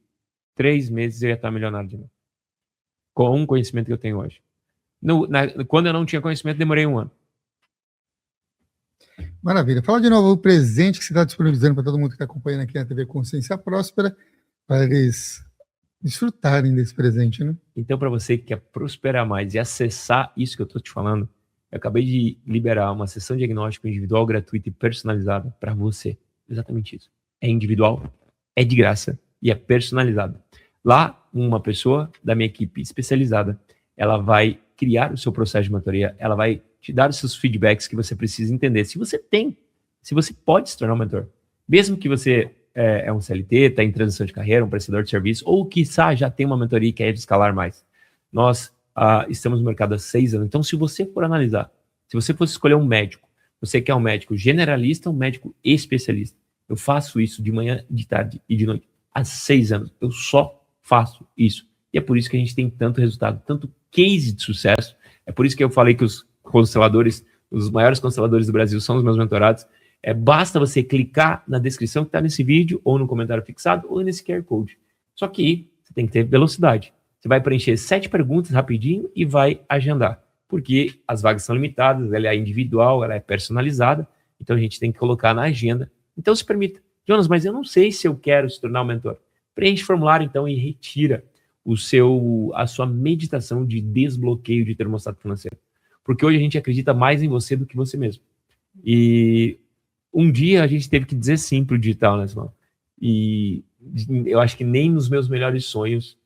3 meses eu ia estar milionário de novo. Com o conhecimento que eu tenho hoje. Quando eu não tinha conhecimento, demorei 1 ano.
Maravilha. Fala de novo o presente que você está disponibilizando para todo mundo que está acompanhando aqui na TV Consciência Próspera, para eles desfrutarem desse presente, né?
Então, para você que quer prosperar mais e acessar isso que eu estou te falando, eu acabei de liberar uma sessão de diagnóstico individual, gratuita e personalizada para você. Exatamente isso. É individual, é de graça e é personalizado. Lá, uma pessoa da minha equipe especializada, ela vai criar o seu processo de mentoria, ela vai te dar os seus feedbacks que você precisa entender. Se você pode se tornar um mentor. Mesmo que você é um CLT, está em transição de carreira, um prestador de serviço, ou quiçá já tem uma mentoria e quer escalar mais. Nós estamos no mercado há 6 anos. Então, se você for analisar, se você fosse escolher um médico, você quer um médico generalista ou um médico especialista? Eu faço isso de manhã, de tarde e de noite. Há 6 anos. Eu só faço isso. E é por isso que a gente tem tanto resultado, tanto case de sucesso. É por isso que eu falei que os consteladores, os maiores consteladores do Brasil são os meus mentorados. Basta você clicar na descrição que está nesse vídeo, ou no comentário fixado, ou nesse QR Code. Só que você tem que ter velocidade. Você vai preencher 7 perguntas rapidinho e vai agendar. Porque as vagas são limitadas, ela é individual, ela é personalizada, então a gente tem que colocar na agenda. Então se permita. Jonas, mas eu não sei se eu quero se tornar um mentor. Preenche o formulário então e retira a sua meditação de desbloqueio de termostato financeiro. Porque hoje a gente acredita mais em você do que você mesmo. E um dia a gente teve que dizer sim pro digital, né, Simão? E eu acho que nem nos meus melhores sonhos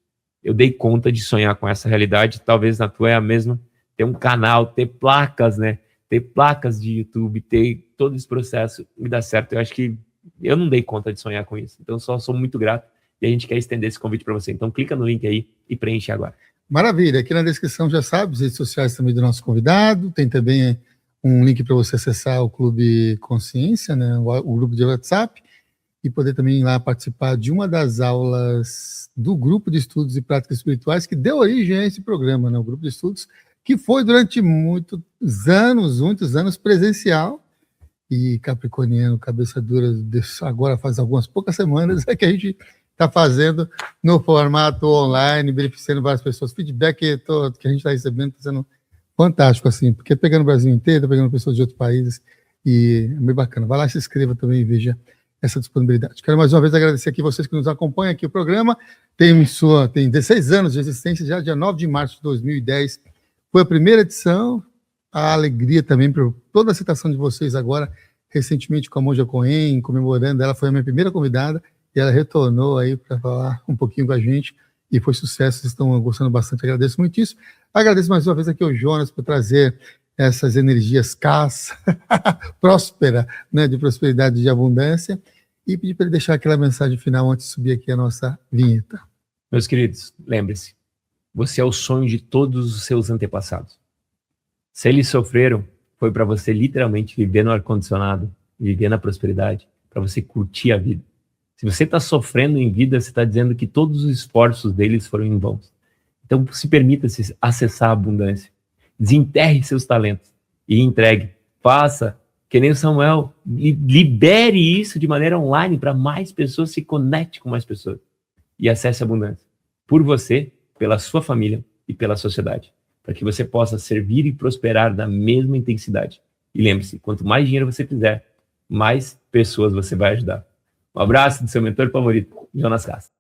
eu dei conta de sonhar com essa realidade. Talvez na tua é a mesma. Ter um canal, ter placas, né? Ter placas de YouTube, ter todo esse processo me dá certo. Eu acho que eu não dei conta de sonhar com isso. Então, só sou muito grato e a gente quer estender esse convite para você. Então, clica no link aí e preenche agora.
Maravilha. Aqui na descrição, já sabe, as redes sociais também do nosso convidado. Tem também um link para você acessar o Clube Consciência, né? O grupo de WhatsApp, e poder também ir lá participar de uma das aulas do grupo de estudos e práticas espirituais que deu origem a esse programa, né? O grupo de estudos que foi durante muitos anos presencial, e capricorniano, cabeça dura, agora faz algumas poucas semanas, é que a gente está fazendo no formato online, beneficiando várias pessoas. Feedback que a gente está recebendo está sendo fantástico, assim, porque pegando o Brasil inteiro, tá pegando pessoas de outros países, e é bem bacana. Vai lá, se inscreva também e veja essa disponibilidade. Quero mais uma vez agradecer aqui vocês que nos acompanham aqui. O programa tem 16 anos de existência, já dia 9 de março de 2010. Foi a primeira edição. A alegria também por toda a citação de vocês agora, recentemente com a Monja Cohen, comemorando. Ela foi a minha primeira convidada e ela retornou aí para falar um pouquinho com a gente e foi sucesso. Vocês estão gostando bastante, agradeço muito isso. Agradeço mais uma vez aqui ao Jonas por trazer essas energias próspera, né, de prosperidade e de abundância, e pedir para ele deixar aquela mensagem final antes de subir aqui a nossa vinheta.
Meus queridos, lembre-se, você é o sonho de todos os seus antepassados. Se eles sofreram, foi para você literalmente viver no ar-condicionado, viver na prosperidade, para você curtir a vida. Se você está sofrendo em vida, você está dizendo que todos os esforços deles foram em vão. Então, se permita-se acessar a abundância. Desenterre seus talentos e entregue. Faça, que nem o Samuel, libere isso de maneira online para mais pessoas, se conecte com mais pessoas e acesse a abundância. Por você, pela sua família e pela sociedade. Para que você possa servir e prosperar na mesma intensidade. E lembre-se, quanto mais dinheiro você fizer, mais pessoas você vai ajudar. Um abraço do seu mentor favorito, Jonas Castro.